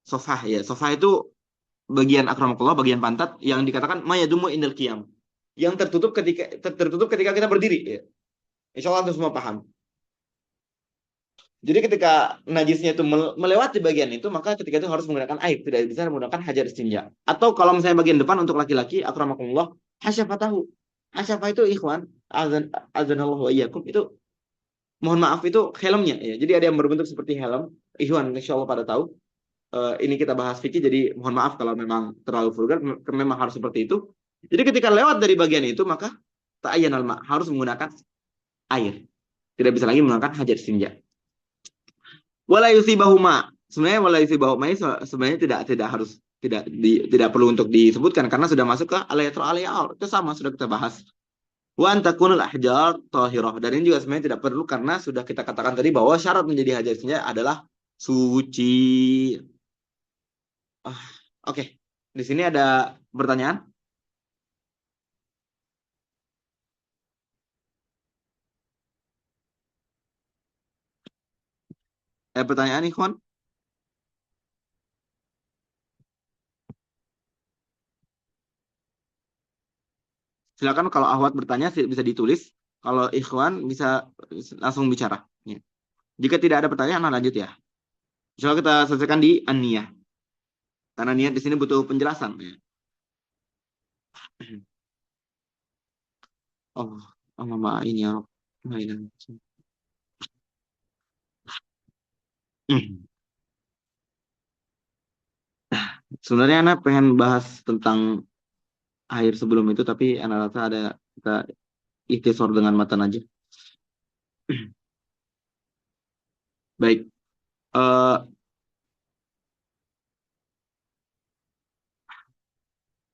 Sofah ya. Sofah itu bagian akramakullah, bagian pantat yang dikatakan mayadumu indal qiyam. Yang tertutup ketika kita berdiri ya. Insya Allah semua paham. Jadi ketika najisnya itu melewati bagian itu, maka ketika itu harus menggunakan air, tidak bisa menggunakan hajar istinja. Atau kalau misalnya bagian depan untuk laki-laki, akramakumullah, hasyafatahu. Hasyafah itu ikhwan, azanallahu wa iyyakum, itu mohon maaf itu helmnya ya. Jadi ada yang berbentuk seperti helm. Ikhwan insyaallah pada tahu. Ini kita bahas fikih, jadi mohon maaf kalau memang terlalu vulgar, memang harus seperti itu. Jadi ketika lewat dari bagian itu, maka ta'ayyanal ma, harus menggunakan air. Tidak bisa lagi menggunakan hajar istinja. Wala yusibahuma. Sebenarnya wala yusibahuma ini sebenarnya tidak perlu untuk disebutkan karena sudah masuk ke al-yatra al-ya'ar. Itu sama sudah kita bahas. Wa antakunul ahjar tahirah. Dan ini juga sebenarnya tidak perlu karena sudah kita katakan tadi bahwa syarat menjadi hajar istinja adalah suci. Oke. Di sini ada pertanyaan? Pertanyaan ikhwan? Silakan kalau Ahwat bertanya bisa ditulis. Kalau ikhwan bisa langsung bicara. Ya. Jika tidak ada pertanyaan, lanjut ya. Insya Allah kita selesaikan di an-niyah. Karena niat di sini butuh penjelasan. Ya. Oh, Allah ini ya. Sebenarnya anak pengen bahas tentang air sebelum itu, tapi anak rasa kita ikhtisar dengan matan aja. Baik.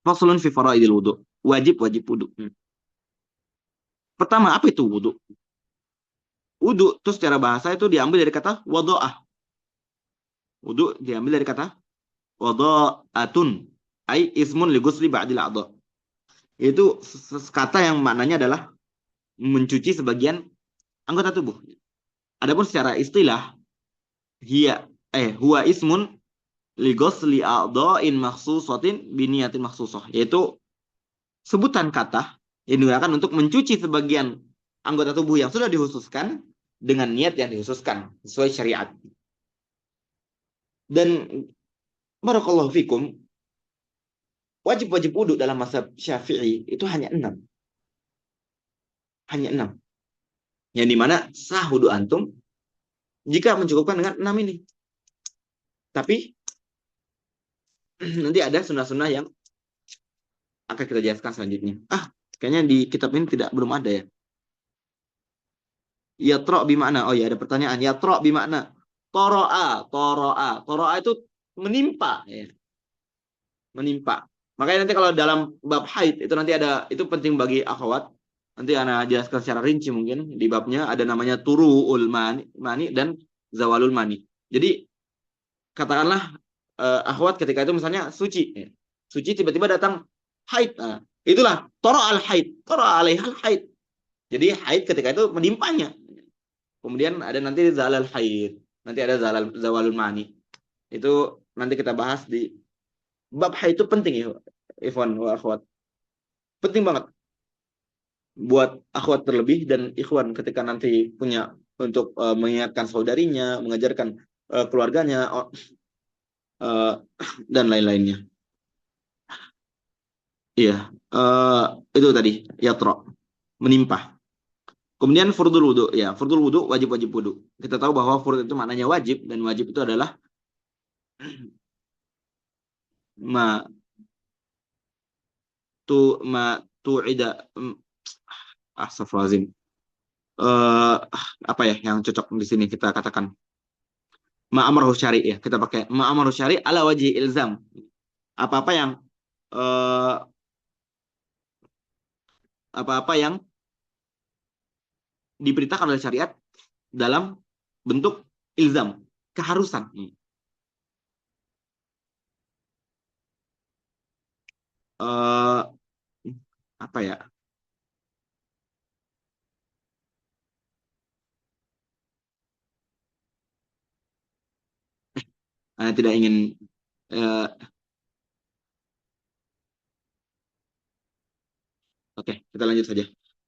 Faslun fi faraidil wudu. Wajib wudu. Pertama, apa itu wudu? Wudu itu secara bahasa itu diambil dari kata wado'ah. Wudu diambil dari kata wado'atun. Ai ismun li ghusli ba'dil a'dha. Itu kata yang maknanya adalah mencuci sebagian anggota tubuh. Adapun secara istilah, huwa ismun li ghusli a'dha'in makhsusatin biniyatin makhsusah. Yaitu sebutan kata yang digunakan untuk mencuci sebagian anggota tubuh yang sudah dikhususkan dengan niat yang dikhususkan sesuai syariat. Dan barakallahu fikum, wajib-wajib wudhu dalam mazhab Syafi'i itu hanya 6. Hanya 6. Yang dimana sah wudhu antum jika mencukupkan dengan 6 ini. Tapi nanti ada sunnah-sunnah yang akan kita jelaskan selanjutnya. Kayaknya di kitab ini belum ada ya. Yatra' bimana? Oh ya, ada pertanyaan. Yatra' bimana? Toro'a itu menimpa. Ya. Menimpa. Makanya nanti kalau dalam bab haid, itu nanti ada, itu penting bagi akhwat. Nanti Ana jelaskan secara rinci mungkin. Di babnya ada namanya turu'ul mani dan zawalul mani. Jadi, katakanlah akhwat ketika itu misalnya suci. Ya. Suci tiba-tiba datang haid. Nah, itulah toro'al haid. Toro'alaihal haid. Jadi haid ketika itu menimpanya. Kemudian ada nanti zalal haid. Nanti ada zawalul mani. Itu nanti kita bahas di bab haid. Itu penting ya, ikhwan wa akhwat. Penting banget buat akhwat terlebih dan ikhwan ketika nanti punya untuk mengingatkan saudarinya, mengajarkan keluarganya dan lain-lainnya. Iya, itu tadi yatra, menimpa. Kemudian fardul wudu, ya fardul wudu wajib-wajib wudu. Kita tahu bahwa fard itu maknanya wajib dan wajib itu adalah ma tu'ida astagfirullahaladzim. Apa ya yang cocok di sini kita katakan ma'amruh syari ya, kita pakai ma'amruh syari ala wajhi ilzam. Apa-apa yang apa-apa yang diperintahkan oleh syariat dalam bentuk ilzam, keharusan. Apa ya? Anda tidak ingin oke, kita lanjut saja.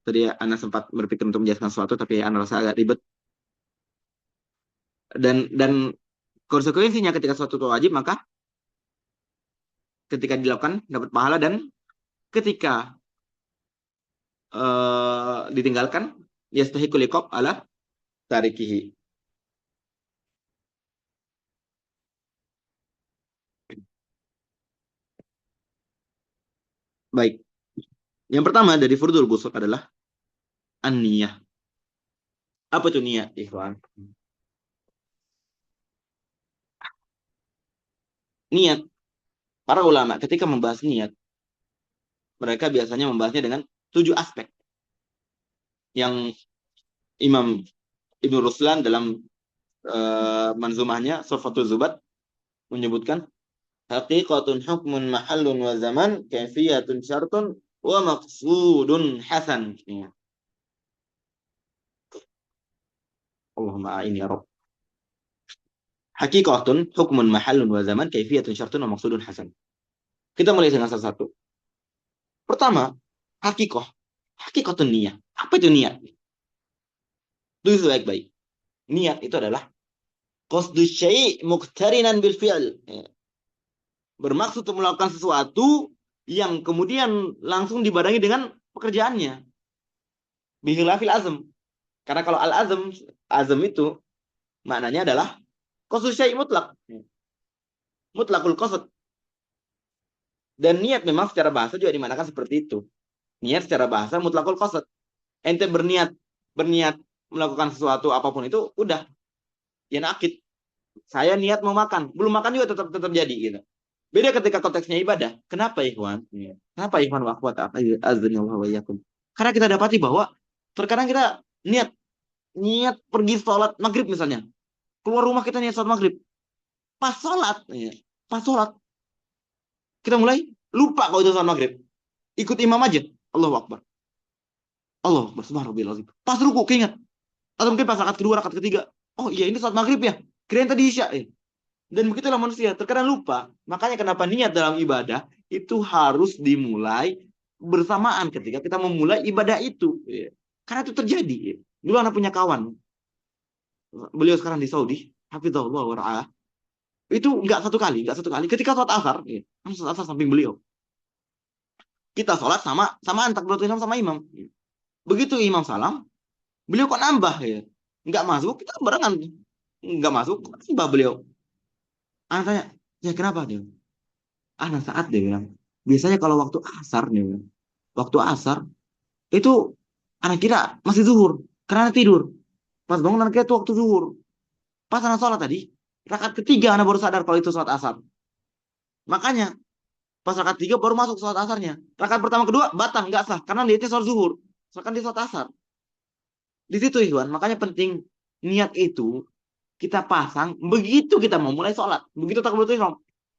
Tadi Anda sempat berpikir untuk menjelaskan sesuatu, tapi Anda rasa agak ribet. Dan konsekuensinya ketika suatu itu wajib, maka ketika dilakukan dapat pahala dan ketika ditinggalkan yastahiqul iqab ala tarikihi. Baik. Yang pertama dari fardul ghusl adalah an-niyah. Apa itu niat, ikhwan? Niat. Para ulama ketika membahas niat, mereka biasanya membahasnya dengan 7 aspek. Yang Imam Ibnu Ruslan dalam manzumahnya Surfatul Zubat menyebutkan haqiqatun hukmun mahallun wa zaman kaifiyatun syartun wa maqsudun hasan. Ya. Allahumma a'in ya Rabb. Haqiqatun hukmun mahallun wa zaman kaifiyatun syartun wa maqsudun hasan. Kita mulai dengan satu-satu. Pertama, hakikatun niat. Apa itu niat? Itu baik-baik. Niat itu adalah qasdu syai' muqtarinan bil fi'l. Ya. Bermaksud untuk melakukan sesuatu yang kemudian langsung dibarengi dengan pekerjaannya. Bihilafil azm. Karena kalau azm itu maknanya adalah qasdu syai' mutlak. Mutlakul qasd. Dan niat memang secara bahasa juga dimanakan seperti itu. Niat secara bahasa mutlakul qasd. ente berniat melakukan sesuatu apapun itu udah ya nakit. Saya niat mau makan, belum makan juga tetap tetap jadi gitu. Beda ketika konteksnya ibadah. Kenapa ikhwan? Kenapa ikhwan wa akhwat azanillahu wa iyyakum? Karena kita dapati bahwa terkadang kita niat niat pergi sholat maghrib misalnya. Keluar rumah kita niat sholat maghrib. Pas sholat, ya, pas sholat kita mulai lupa kalau itu sholat maghrib. Ikut imam aja. Allahu Akbar. Allahu Akbar. Subhanallah. Pas ruku keinget. Atau mungkin pas rakaat kedua, rakaat ketiga. Oh iya ini sholat maghrib ya. Kirain tadi isya. Dan begitulah manusia. Terkadang lupa. Makanya kenapa niat dalam ibadah itu harus dimulai bersamaan ketika kita memulai ibadah itu. Karena itu terjadi. Dulu anak punya kawan. Beliau sekarang di Saudi. Hafizahullah wa ra'ah. Itu nggak satu kali. Ketika sholat asar, sholat asar samping beliau. Kita sholat samaan takbiratul ihram sama imam. Begitu imam salam, beliau kok nambah ya. Nggak masuk, kita barengan. Nggak masuk, nambah beliau. Anak tanya, ya kenapa dia? Anak saat dia bilang, biasanya kalau waktu asar dia bilang, waktu asar itu anak kira masih zuhur karena tidur. Pas bangun anak kira itu waktu zuhur. Pas anak sholat tadi, rakaat ketiga anak baru sadar kalau itu sholat asar. Makanya pas rakaat tiga baru masuk sholat asarnya. Rakaat pertama kedua batal nggak sah karena niatnya sholat zuhur. Soalnya dia sholat asar. Di situ Ikhwan, makanya penting niat itu kita pasang begitu kita mau mulai sholat. Begitu takbiratul ihram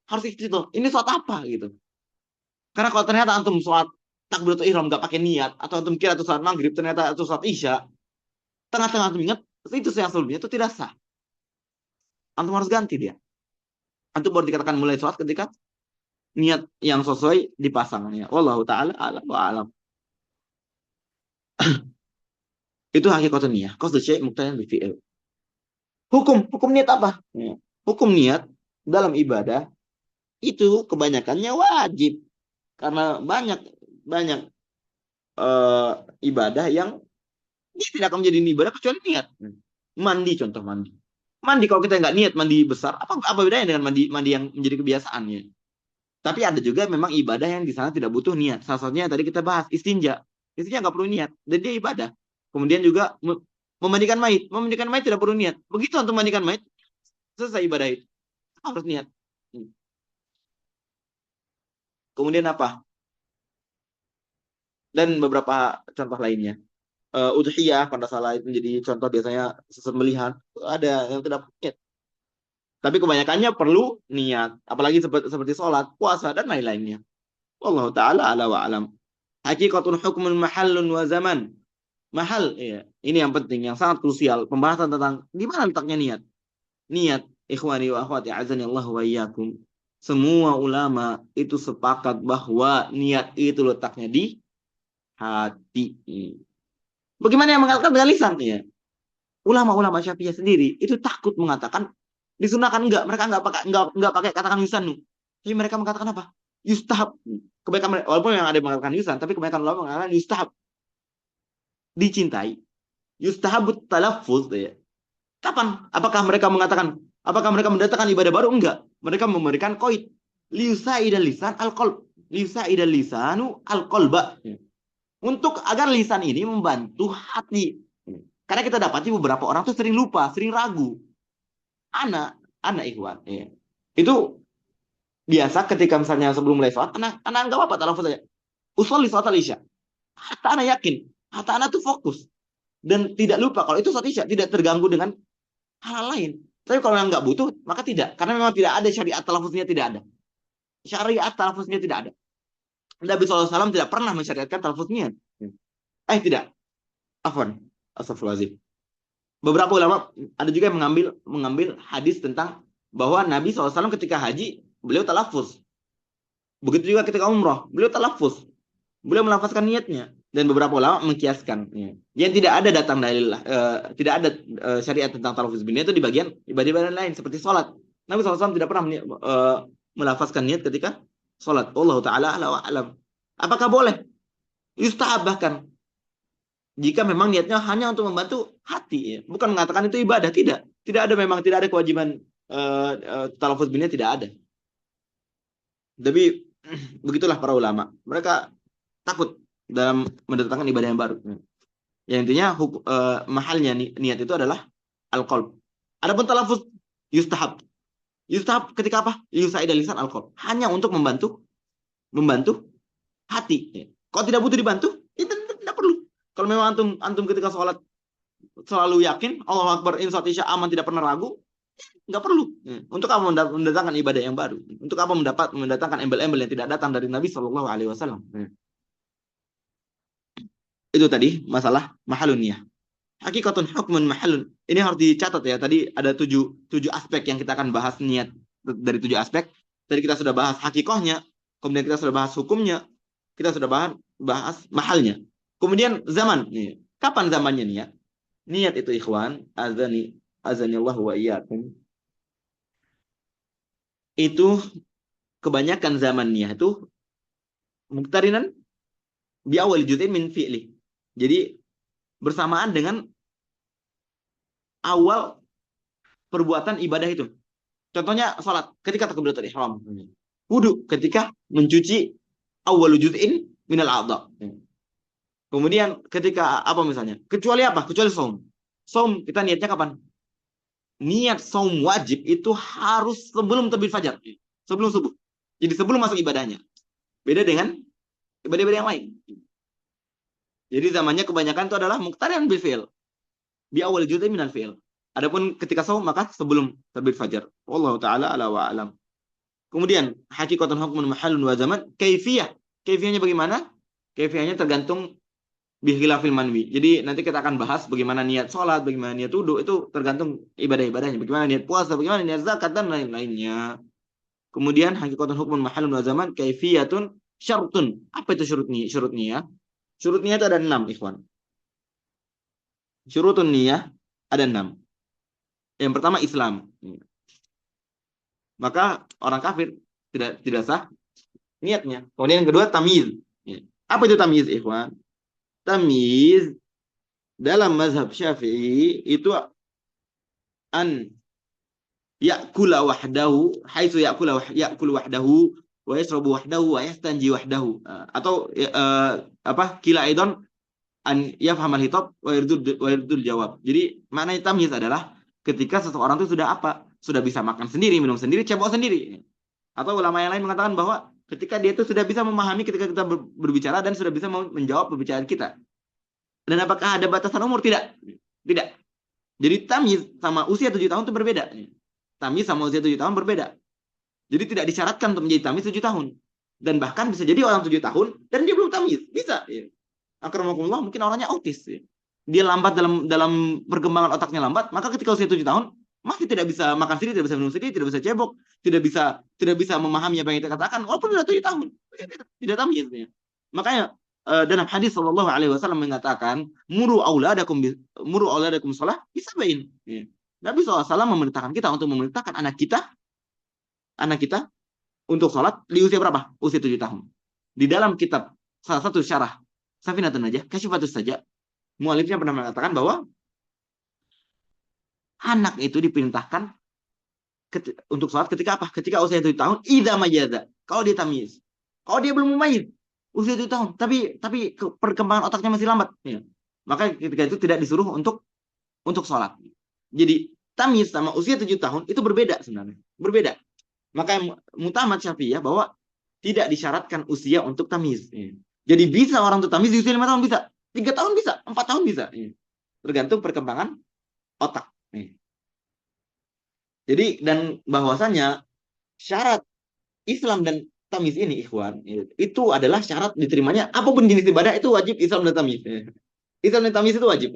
harus itu. Ini sholat apa gitu. Karena kalau ternyata antum sholat takbiratul ihram nggak pakai niat atau antum kira itu sholat maghrib ternyata itu sholat isya, tengah-tengah antum ingat itu yang sebelumnya itu tidak sah. Antum harus ganti dia. Antum baru dikatakan mulai sholat ketika niat yang sesuai dipasangnya. Wallahu taala alam wa alam. Itu hakikatun niyah. Qasdu syai' muqtadan bi fi'il. Hukum niat apa? Hukum niat dalam ibadah itu kebanyakannya wajib karena banyak banyak ibadah yang dia tidak akan menjadi ibadah kecuali niat. Mandi contoh mandi. Mandi kalau kita nggak niat mandi besar, apa bedanya dengan mandi yang menjadi kebiasaannya? Tapi ada juga memang ibadah yang di sana tidak butuh niat. Salah satunya tadi kita bahas istinja. Istinja nggak perlu niat dan dia ibadah. Kemudian juga memandikan mayit. Memandikan mayit tidak perlu niat. Begitu untuk memandikan mayit, selesai ibadah itu. Harus niat. Kemudian apa? Dan beberapa contoh lainnya. Udhiyah, pada salah itu menjadi contoh biasanya sesembelihan. Ada yang tidak perlu niat. Tapi kebanyakannya perlu niat. Apalagi seperti sholat, puasa, dan lain-lainnya. Wallahu ta'ala ala wa alam. Hakikatun hukmun mahallun wa zaman. Mahal, ya. Ini yang penting, yang sangat krusial. Pembahasan tentang di mana letaknya niat. Niat, ikhwani wa akhwati, azani Allah wa iyyakum. Semua ulama itu sepakat bahwa niat itu letaknya di hati. Bagaimana yang mengatakan dengan lisan? Ya. Ulama-ulama Syafi'iyah sendiri itu takut mengatakan disunahkan enggak. Mereka enggak pakai katakan yusanu. Tapi mereka mengatakan apa? Yustahab. Kebanyakan walaupun yang ada yang mengatakan yusan, tapi kebanyakan ulama mengatakan yustahab. Dicintai. Yustahabut talaffuz ya. Kapan? Apakah mereka mendatangkan ibadah baru? Enggak. Mereka memberikan qaid. Liusaidal lisan al-qalb. Liusaidal lisanu al-qalba. Untuk agar lisan ini membantu hati. Karena kita dapati beberapa orang tuh sering lupa, sering ragu. Anak ikhwan. Ya. Itu biasa ketika misalnya sebelum mulai sholat, anak enggak apa-apa talaffuz saja. Usolli sholat al-isya. Hatta anak yakin. Hatta anak tuh fokus. Dan tidak lupa kalau itu sholat isya. Tidak terganggu dengan hal lain. Tapi kalau yang nggak butuh, maka tidak. Karena memang tidak ada syariat talaffuznya, tidak ada. Syariat talaffuznya tidak ada. Nabi SAW tidak pernah mensyariatkan talaffuznya. Tidak. Afwan. Astagfirullahaladzim. Beberapa ulama ada juga yang mengambil hadis tentang bahwa Nabi SAW ketika haji, beliau talaffuz. Begitu juga ketika umroh, beliau talaffuz. Beliau melafazkan niatnya. Dan beberapa ulama mengkiaskan. Yang tidak ada datang dalil, tidak ada syariat tentang talaffuz bin niat itu di bagian ibadah-ibadah lain seperti sholat. Nabi SAW tidak pernah melafazkan niat ketika sholat. Allah Ta'ala ala wa alam. Apakah boleh? Yustahab bahkan. Jika memang niatnya hanya untuk membantu hati. Ya. Bukan mengatakan itu ibadah. Tidak. Tidak ada kewajiban talaffuz bin niat, tidak ada. Tapi begitulah para ulama. Mereka takut dalam mendatangkan ibadah yang baru. Yang intinya mahalnya niat itu adalah al-qalb. Adapun talafuz yustahab. Yustahab ketika apa? Yusaid lisan al-qalb. Hanya untuk membantu hati. Ya. Kalau tidak butuh dibantu, itu tidak perlu. Kalau memang antum ketika sholat selalu yakin Allah Akbar insya aman tidak pernah ragu, nggak perlu. Ya. Untuk apa mendatangkan ibadah yang baru? Untuk apa mendatangkan embel-embel yang tidak datang dari Nabi Shallallahu Alaihi Wasallam? Ya. Itu tadi masalah mahalun niyah. Hakikatun hukmun mahalun. Ini harus dicatat ya. Tadi ada tujuh aspek yang kita akan bahas niat dari 7 aspek. Tadi kita sudah bahas hakikohnya, kemudian kita sudah bahas hukumnya, kita sudah bahas mahalnya. Kemudian zaman. Nih. Kapan zamannya niat? Niat itu ikhwan, azani Allah wa iyyakum. Itu kebanyakan zaman niat itu muqtarinan bi awal juz'in min fi'li. Jadi bersamaan dengan awal perbuatan ibadah itu. Contohnya salat ketika takbiratul ihram. Wudu ketika mencuci awal juz'in minal a'dha. Kemudian ketika apa misalnya? Kecuali apa? Kecuali saum. Saum kita niatnya kapan? Niat saum wajib itu harus sebelum terbit fajar, sebelum subuh. Jadi sebelum masuk ibadahnya. Beda dengan ibadah-ibadah yang lain. Jadi zamannya kebanyakan itu adalah muqtarinan bil fi'il. Bi awal juz'in minal fi'il. Adapun ketika saum maka sebelum terbit fajar. Wallahu taala ala wa alam. Kemudian hakikatun hukmun mahallun wa zaman, kaifiyah. Kaifiyahnya bagaimana? Kaifiyahnya tergantung bihilafil manwi. Jadi nanti kita akan bahas bagaimana niat sholat, bagaimana niat wudu, itu tergantung ibadah-ibadahnya. Bagaimana niat puasa, bagaimana niat zakat, dan lain-lainnya. Kemudian hakikatun hukmun mahallun wa zaman, kaifiyatun syartun. Apa itu syurut niyah? Syurut niyah itu ada 6, ikhwan. Syurutun niyah ada 6. Yang pertama Islam. Maka orang kafir tidak sah niatnya. Kemudian yang kedua tamyiz. Apa itu tamyiz, ikhwan? Tamyiz dalam mazhab Syafi'i itu an ya'kula wahdahu haitsu ya'kulu wahdahu wa yashrabu wahdahu wa yastanji wahdahu, atau kila aidan an yafhamal hitab wa yurdul jawab. Jadi maknanya tamyiz adalah ketika seseorang itu sudah bisa makan sendiri, minum sendiri, cebok sendiri. Atau ulama yang lain mengatakan bahwa ketika dia itu sudah bisa memahami ketika kita berbicara dan sudah bisa menjawab perbicaraan kita. Dan apakah ada batasan umur? Tidak. Tidak. Jadi tamyiz sama usia 7 tahun itu berbeda. Tamyiz sama usia 7 tahun berbeda. Jadi tidak disyaratkan untuk menjadi tamyiz 7 tahun. Dan bahkan bisa jadi orang 7 tahun dan dia belum tamyiz. Bisa. Akramakumullah, mungkin orangnya autis. Dia lambat dalam perkembangan otaknya lambat, maka ketika usia 7 tahun masih tidak bisa makan sendiri, tidak bisa minum sendiri, tidak bisa cebok, tidak bisa memahami apa yang kita katakan, walaupun sudah 7 tahun. Tidak tamyiz. Makanya dalam hadis sallallahu alaihi wasallam mengatakan muru auladakum shalah bisabain. Nabi SAW memerintahkan kita untuk memerintahkan anak kita untuk sholat di usia berapa? Usia 7 tahun. Di dalam kitab salah satu syarah Safinatun Najah, Kasyifatus Saja, mualifnya pernah mengatakan bahwa anak itu diperintahkan untuk sholat ketika apa? Ketika usia 7 tahun, idza majaza. Kalau dia tamyiz. Kalau dia belum mumayyiz, usia 7 tahun, tapi perkembangan otaknya masih lambat. Ya. Maka ketika itu tidak disuruh untuk sholat. Jadi tamyiz sama usia 7 tahun itu berbeda sebenarnya. Berbeda. Maka mutamad Syafi'iyah bahwa tidak disyaratkan usia untuk tamyiz. Ya. Jadi bisa orang untuk tamyiz di usia 5 tahun bisa. 3 tahun bisa. 4 tahun bisa. Ya. Tergantung perkembangan otak. Ya. Jadi dan bahwasanya syarat Islam dan tamyiz ini, ikhwan, itu adalah syarat diterimanya apapun jenis ibadah itu wajib Islam dan tamyiz. Islam dan tamyiz itu wajib.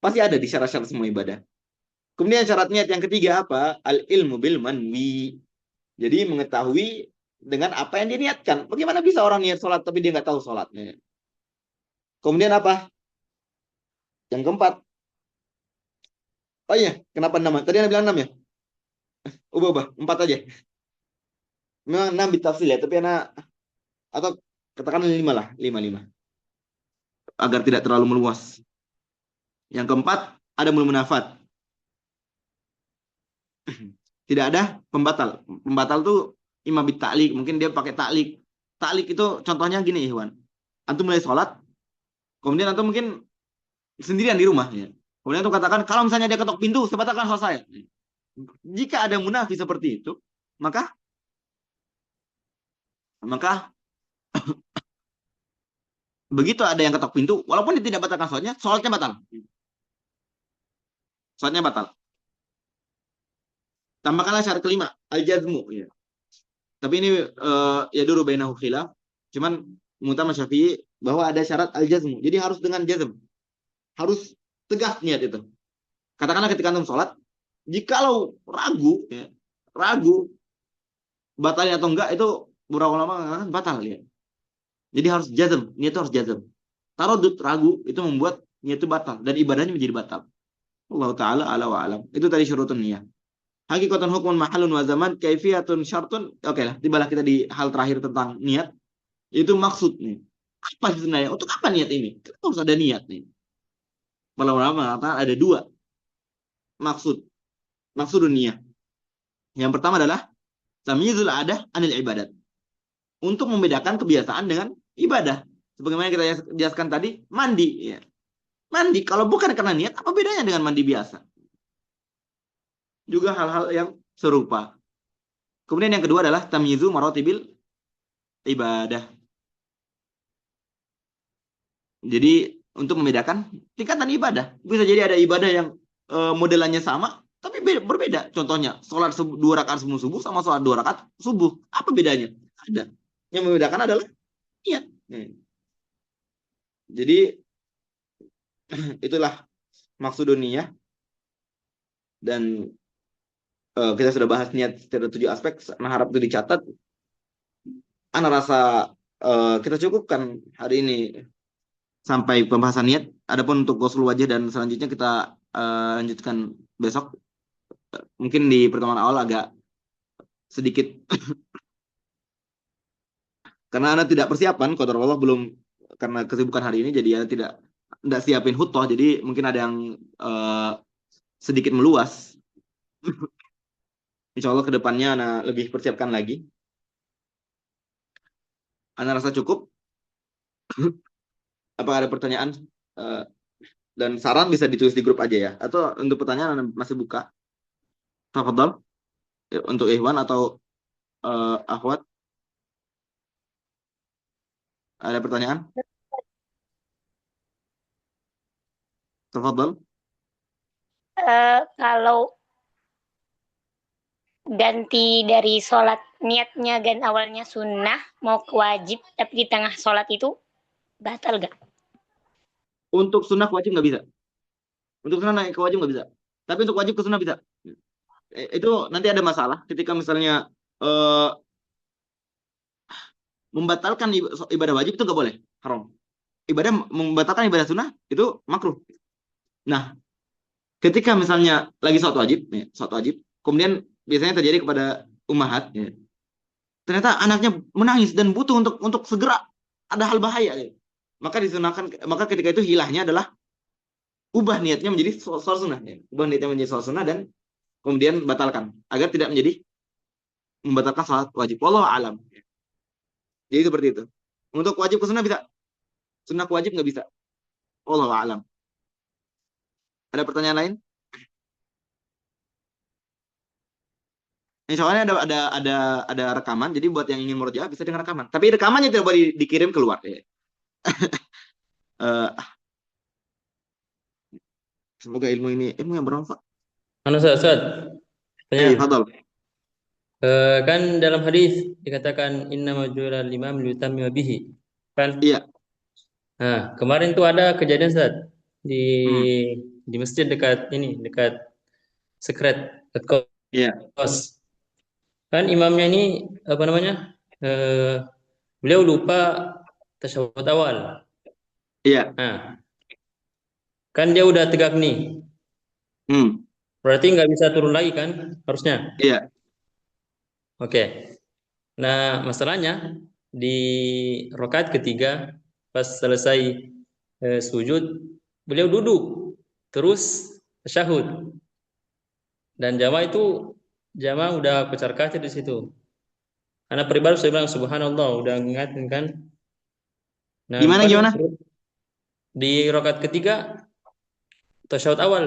Pasti ada di syarat-syarat semua ibadah. Kemudian syarat niat yang ketiga apa? Al-ilmu bil manwi. Jadi mengetahui dengan apa yang diniatkan. Bagaimana bisa orang niat sholat tapi dia nggak tahu sholatnya? Kemudian apa? Yang keempat. Oh iya, kenapa 6? Tadi Anda bilang 6 ya? Ubah, 4 aja. Memang 6 bitafsil ya, tapi anak atau katakan 5 lah, 5. Agar tidak terlalu meluas. Yang keempat, ada munafat. Tidak ada pembatal. Pembatal tuh imam bit ta'liq, mungkin dia pakai ta'liq. Ta'liq itu contohnya gini, Ikhwan. Antum mulai sholat, kemudian antum mungkin sendirian di rumah. Ya. Kemudian itu katakan, kalau misalnya dia ketok pintu, saya batalkan sholat saya. Jika ada munafik seperti itu, maka maka begitu ada yang ketok pintu, walaupun dia tidak batalkan sholatnya, sholatnya batal. Sholatnya batal. Tambahkanlah syarat kelima, al-jazmu. Ya. Tapi ini ya dulu bainahu khilaf. Cuman Mu'tamad Syafi'i bahwa ada syarat al-jazmu. Jadi harus dengan jazm. Harus tegas niat itu. Katakanlah ketika antum sholat, jikalau ragu, ya, ragu batalnya atau enggak itu beberapa ulama mengatakan batal ya. Jadi harus jazm, niat itu harus jazm. Taradud ragu itu membuat niat itu batal dan ibadahnya menjadi batal. Allah taala ala wa alam. Itu tadi syurutun niyah. Hakikatun hukmun mahalun wa zaman kaifiyatun syartun. Oke lah, tibalah kita di hal terakhir tentang niat. Itu maksud nih. Apa sebenarnya? Untuk apa niat ini? Kenapa harus ada niat nih? Para ulama mengatakan ada dua maksud. Maksudun niyah. Yang pertama adalah tamyizul adah anil ibadat. Untuk membedakan kebiasaan dengan ibadah. Sebagaimana kita jelaskan tadi, mandi. Ya. Mandi, kalau bukan karena niat, apa bedanya dengan mandi biasa? Juga hal-hal yang serupa. Kemudian yang kedua adalah tamyizu maratibil ibadah. Jadi untuk membedakan tingkatan ibadah. Bisa jadi ada ibadah yang modelannya sama, tapi berbeda. Contohnya, sholat 2 rakaat sebelum subuh sama sholat 2 rakaat subuh. Apa bedanya? Ada. Yang membedakan adalah niat. Jadi itulah maksud dunia. Dan kita sudah bahas niat secara 7 aspek. Nah, harap itu dicatat. Ana rasa kita cukupkan hari ini sampai pembahasan niat. Adapun untuk ghusl wajah dan selanjutnya kita lanjutkan besok. Mungkin di pertemuan awal agak sedikit karena Anda tidak persiapan, qadar Allah belum, karena kesibukan hari ini jadi Anda tidak siapin hutoh, jadi mungkin ada yang sedikit meluas. Insya Allah kedepannya Anda lebih persiapkan lagi. Anda rasa cukup? Apa ada pertanyaan? Dan saran bisa ditulis di grup aja ya. Atau untuk pertanyaan Anda masih buka. Tafadhol. Untuk Ikhwan atau Akhwat. Ada pertanyaan? Tafadhol. Kalau ganti dari sholat niatnya dan awalnya sunnah mau ke wajib tapi di tengah sholat itu batal gak? Untuk sunnah ke wajib nggak bisa. Untuk sunnah naik ke wajib nggak bisa. Tapi untuk wajib ke sunnah bisa. Itu nanti ada masalah ketika misalnya membatalkan ibadah wajib itu nggak boleh, haram. Membatalkan ibadah sunnah itu makruh. Nah, ketika misalnya lagi sholat wajib, kemudian biasanya terjadi kepada ummahat, ya, ternyata anaknya menangis dan butuh untuk segera ada hal bahaya, ya. Maka ketika itu hilahnya adalah ubah niatnya menjadi sholat sunnah, ya. Ubah niatnya menjadi sholat sunnah dan kemudian batalkan agar tidak menjadi membatalkan sholat wajib. Wallahu alam. Jadi seperti itu. Untuk wajib ke sunnah bisa, sunnah ke wajib nggak bisa. Wallahu alam. Ada pertanyaan lain? Insya Allah ada rekaman. Jadi buat yang ingin murojaah bisa dengan rekaman. Tapi rekamannya tidak boleh dikirim keluar. Ya. Semoga ilmu yang bermanfaat. Ustaz, Fadal. kan dalam hadis dikatakan inna majulal imam liyutammima bihi. Kan? Iya. Nah, kemarin tuh ada kejadian Ustaz di masjid dekat sekret dekat Iya. kos. Kan imamnya ini apa namanya? Beliau lupa tasyahud awal. Iya. Nah, kan dia udah tegak nih. Berarti nggak bisa turun lagi kan harusnya? Iya. Oke. Nah, masalahnya di rakaat ketiga pas selesai sujud, beliau duduk terus tasyahud. Dan jamaah udah pecar kaca di situ. Karena pribadi saya bilang subhanallah udah ngingatin kan. Nah, Gimana? di rakaat ketiga tasyahud awal.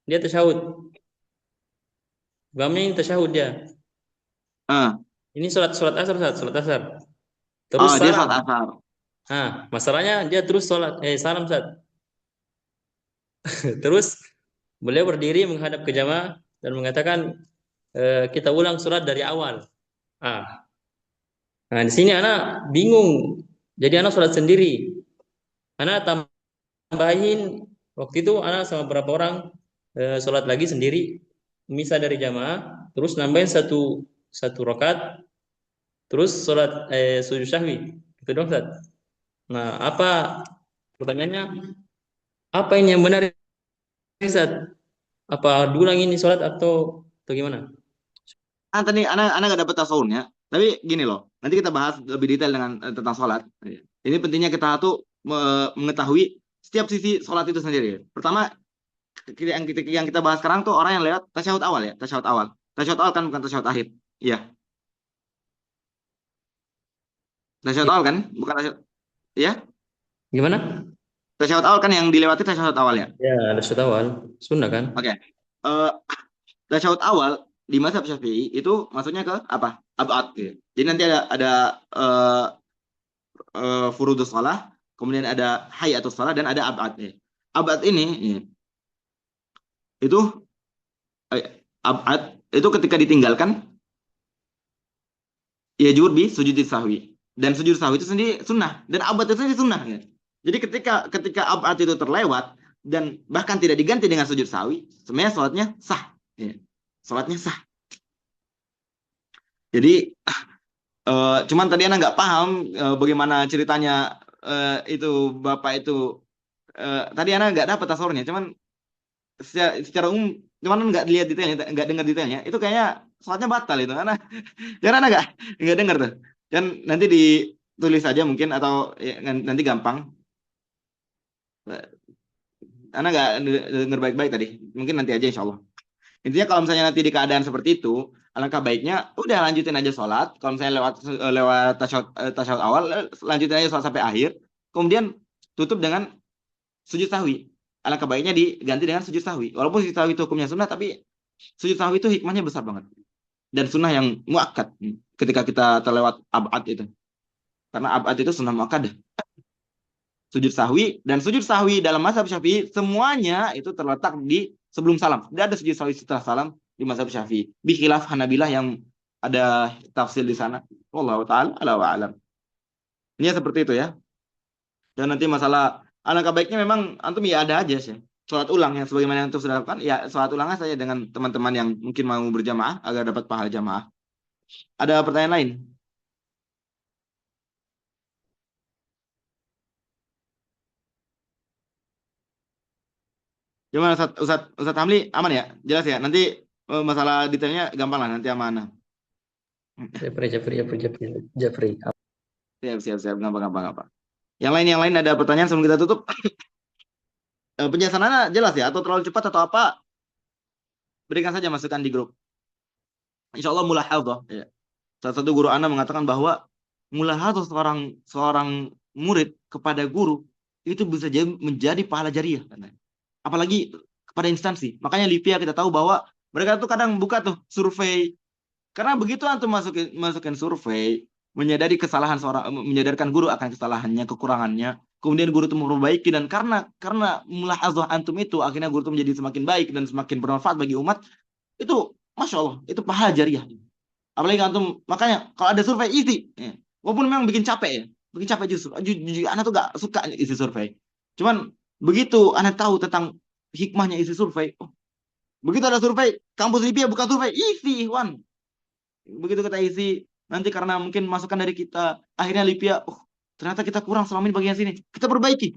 Dia tasyahud. Imamnya ini tasyahud dia. Ah, Ini sholat asar, Ustaz, sholat asar. Terus dia sholat salam. asar. Nah, masalahnya dia terus salam, Ustaz. Terus beliau berdiri menghadap ke jamaah dan mengatakan, kita ulang surat dari awal. Nah, di sini anak bingung. Jadi anak sholat sendiri. Anak tambahin waktu itu anak sama beberapa orang sholat lagi sendiri, misah dari jamaah, terus nambahin satu rakaat, terus sholat sujud sahwi. Gitu dong, Ustaz. Nah, apa pertanyaannya? Apa ini yang benar, Ustaz? Apa diulang ini sholat atau gimana? Tadi anak nggak dapat tasawurnya. Tapi gini loh, nanti kita bahas lebih detail dengan tentang sholat. Ini pentingnya kita tuh mengetahui setiap sisi sholat itu sendiri. Pertama, yang kita bahas sekarang tuh orang yang lewat tasyahud awal ya, tasyahud awal. Tasyahud awal kan bukan tasyahud akhir. Iya, tasyahud awal kan, bukan tasyahud. Ya, Gimana? tasyahud awal kan yang dilewati tasyahud awal ya. Ya, ada tasyahud awal. Sunnah kan? Oke. Eh, tasyahud awal di mazhab Syafi'i itu maksudnya ke apa? Abad gitu. Jadi nanti ada furudus shalah, kemudian ada hayatus shalah dan ada abad ya. Abad ini ya, itu abad itu ketika ditinggalkan ya jurbi sujud sahwi, dan sujud sahwi itu sendiri sunnah dan abad itu sendiri sunnah ya. Jadi ketika abad itu terlewat dan bahkan tidak diganti dengan sujud sahwi, sebenarnya sholatnya sah ya. Sholatnya sah. Jadi cuman tadi anak nggak paham bagaimana ceritanya itu bapak itu tadi anak nggak dapat tasawurnya, cuman secara umum cuman nggak lihat detailnya, nggak dengar detailnya, itu kayaknya sholatnya batal itu karena karena anak nggak dengar tuh, kan nanti ditulis aja mungkin atau ya, nanti gampang. Anak nggak dengar baik-baik tadi, mungkin nanti aja insya Allah. Intinya kalau misalnya nanti di keadaan seperti itu, alangkah baiknya udah lanjutin aja sholat. Kalau misalnya lewat tasyahud awal, lanjutin aja sholat sampai akhir. Kemudian tutup dengan sujud sahwi. Alangkah baiknya diganti dengan sujud sahwi. Walaupun sujud sahwi itu hukumnya sunnah, tapi sujud sahwi itu hikmahnya besar banget. Dan sunnah yang muakkad ketika kita terlewat abad itu. Karena abad itu sunnah muakkadah. Sujud sahwi, dan sujud sahwi dalam mazhab Syafi'i semuanya itu terletak di sebelum salam. Tidak ada sujud sahwi setelah salam di mazhab Syafi'i. Bikhilaf Hanabilah yang ada tafsir di sana. Wallahu taala ala wa alam. Ini seperti itu ya. Dan nanti masalah alangkah baiknya memang antum ya ada aja sih. Sholat ulang yang sebagaimana yang antum sudah lakukan, ya sholat ulang saja dengan teman-teman yang mungkin mau berjamaah agar dapat pahala jamaah. Ada pertanyaan lain? Gimana Ustaz Hamli, aman ya? Jelas ya? Nanti masalah detailnya gampang lah nanti aman. Jafri. Siap. Gampang. Yang lain ada pertanyaan sebelum kita tutup? Penjelasannya jelas ya? Atau terlalu cepat atau apa? Berikan saja masukan di grup. Insya Allah mulahadhah. Ya. Salah satu guru Anda mengatakan bahwa mulahadhah seorang murid kepada guru itu bisa menjadi pahala jariah. Apalagi kepada instansi. Makanya Lipia kita tahu bahwa mereka tuh kadang buka tuh survei. Karena begitu antum masukin survei, menyadarkan guru akan kesalahannya, kekurangannya, kemudian guru itu memperbaiki, dan karena mulahazah antum itu akhirnya guru itu menjadi semakin baik dan semakin bermanfaat bagi umat, itu masya Allah, itu pahala jariah. Apalagi antum, makanya kalau ada survei isi, ya, walaupun memang bikin capek ya, justru anak tuh gak suka isi survei. Cuman begitu anak tahu tentang hikmahnya isi survei, begitu ada survei, kampus Lipia buka survei, isi Ikhwan. Begitu kita isi, nanti karena mungkin masukan dari kita, akhirnya Lipia, ternyata kita kurang selama ini bagian sini, kita perbaiki.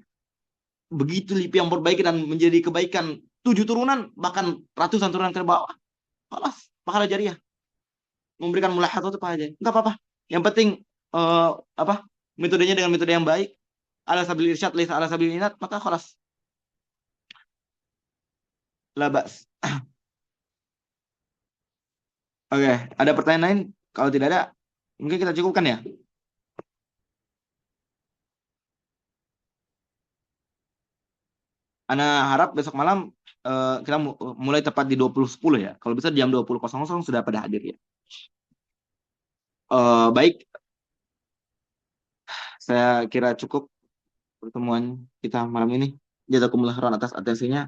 Begitu Lipia memperbaiki dan menjadi kebaikan 7 turunan, bahkan ratusan turunan ke bawah, alas, pahala jariah. Memberikan mulahadzah itu pahala jariah. Enggak apa-apa. Yang penting metodenya dengan metode yang baik, ala sabil irsyad, laisa ala sabil inat, maka khalas. Labas. Oke, ada pertanyaan lain? Kalau tidak ada, mungkin kita cukupkan ya. Ana harap besok malam kita mulai tepat di 20.10 ya. Kalau bisa jam 20.00 sudah pada hadir ya. Baik, saya kira cukup pertemuan kita malam ini. Jazakumullah khairan atas atensinya.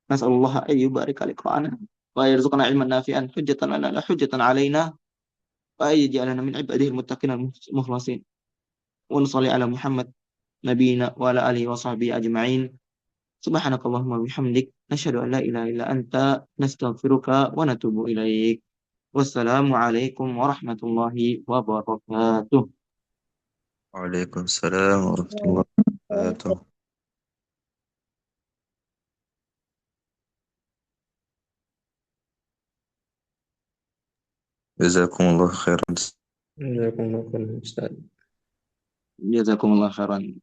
Nas'alullah an yubarik ali Qur'ana wa yarzuqna ilman nafi'an hujjatan lana la hujjatan alaina wa yaj'alana min ibadihi al-muttaqin al-mukhlasin. Wa nusalli ala Muhammad nabiyina wa ala alihi wa sahbihi ajma'in. Subhanakallahumma bihamdik nasyhadu an la ilaha illa anta nastaghfiruka wa natubu ilaik. Wassalamu alaikum warahmatullahi wabarakatuh. وعليكم السلام ورحمة الله وبركاته. جزاكم الله خيرا. Jazakumullah khairan, Ustaz. Jazakumullah khairan.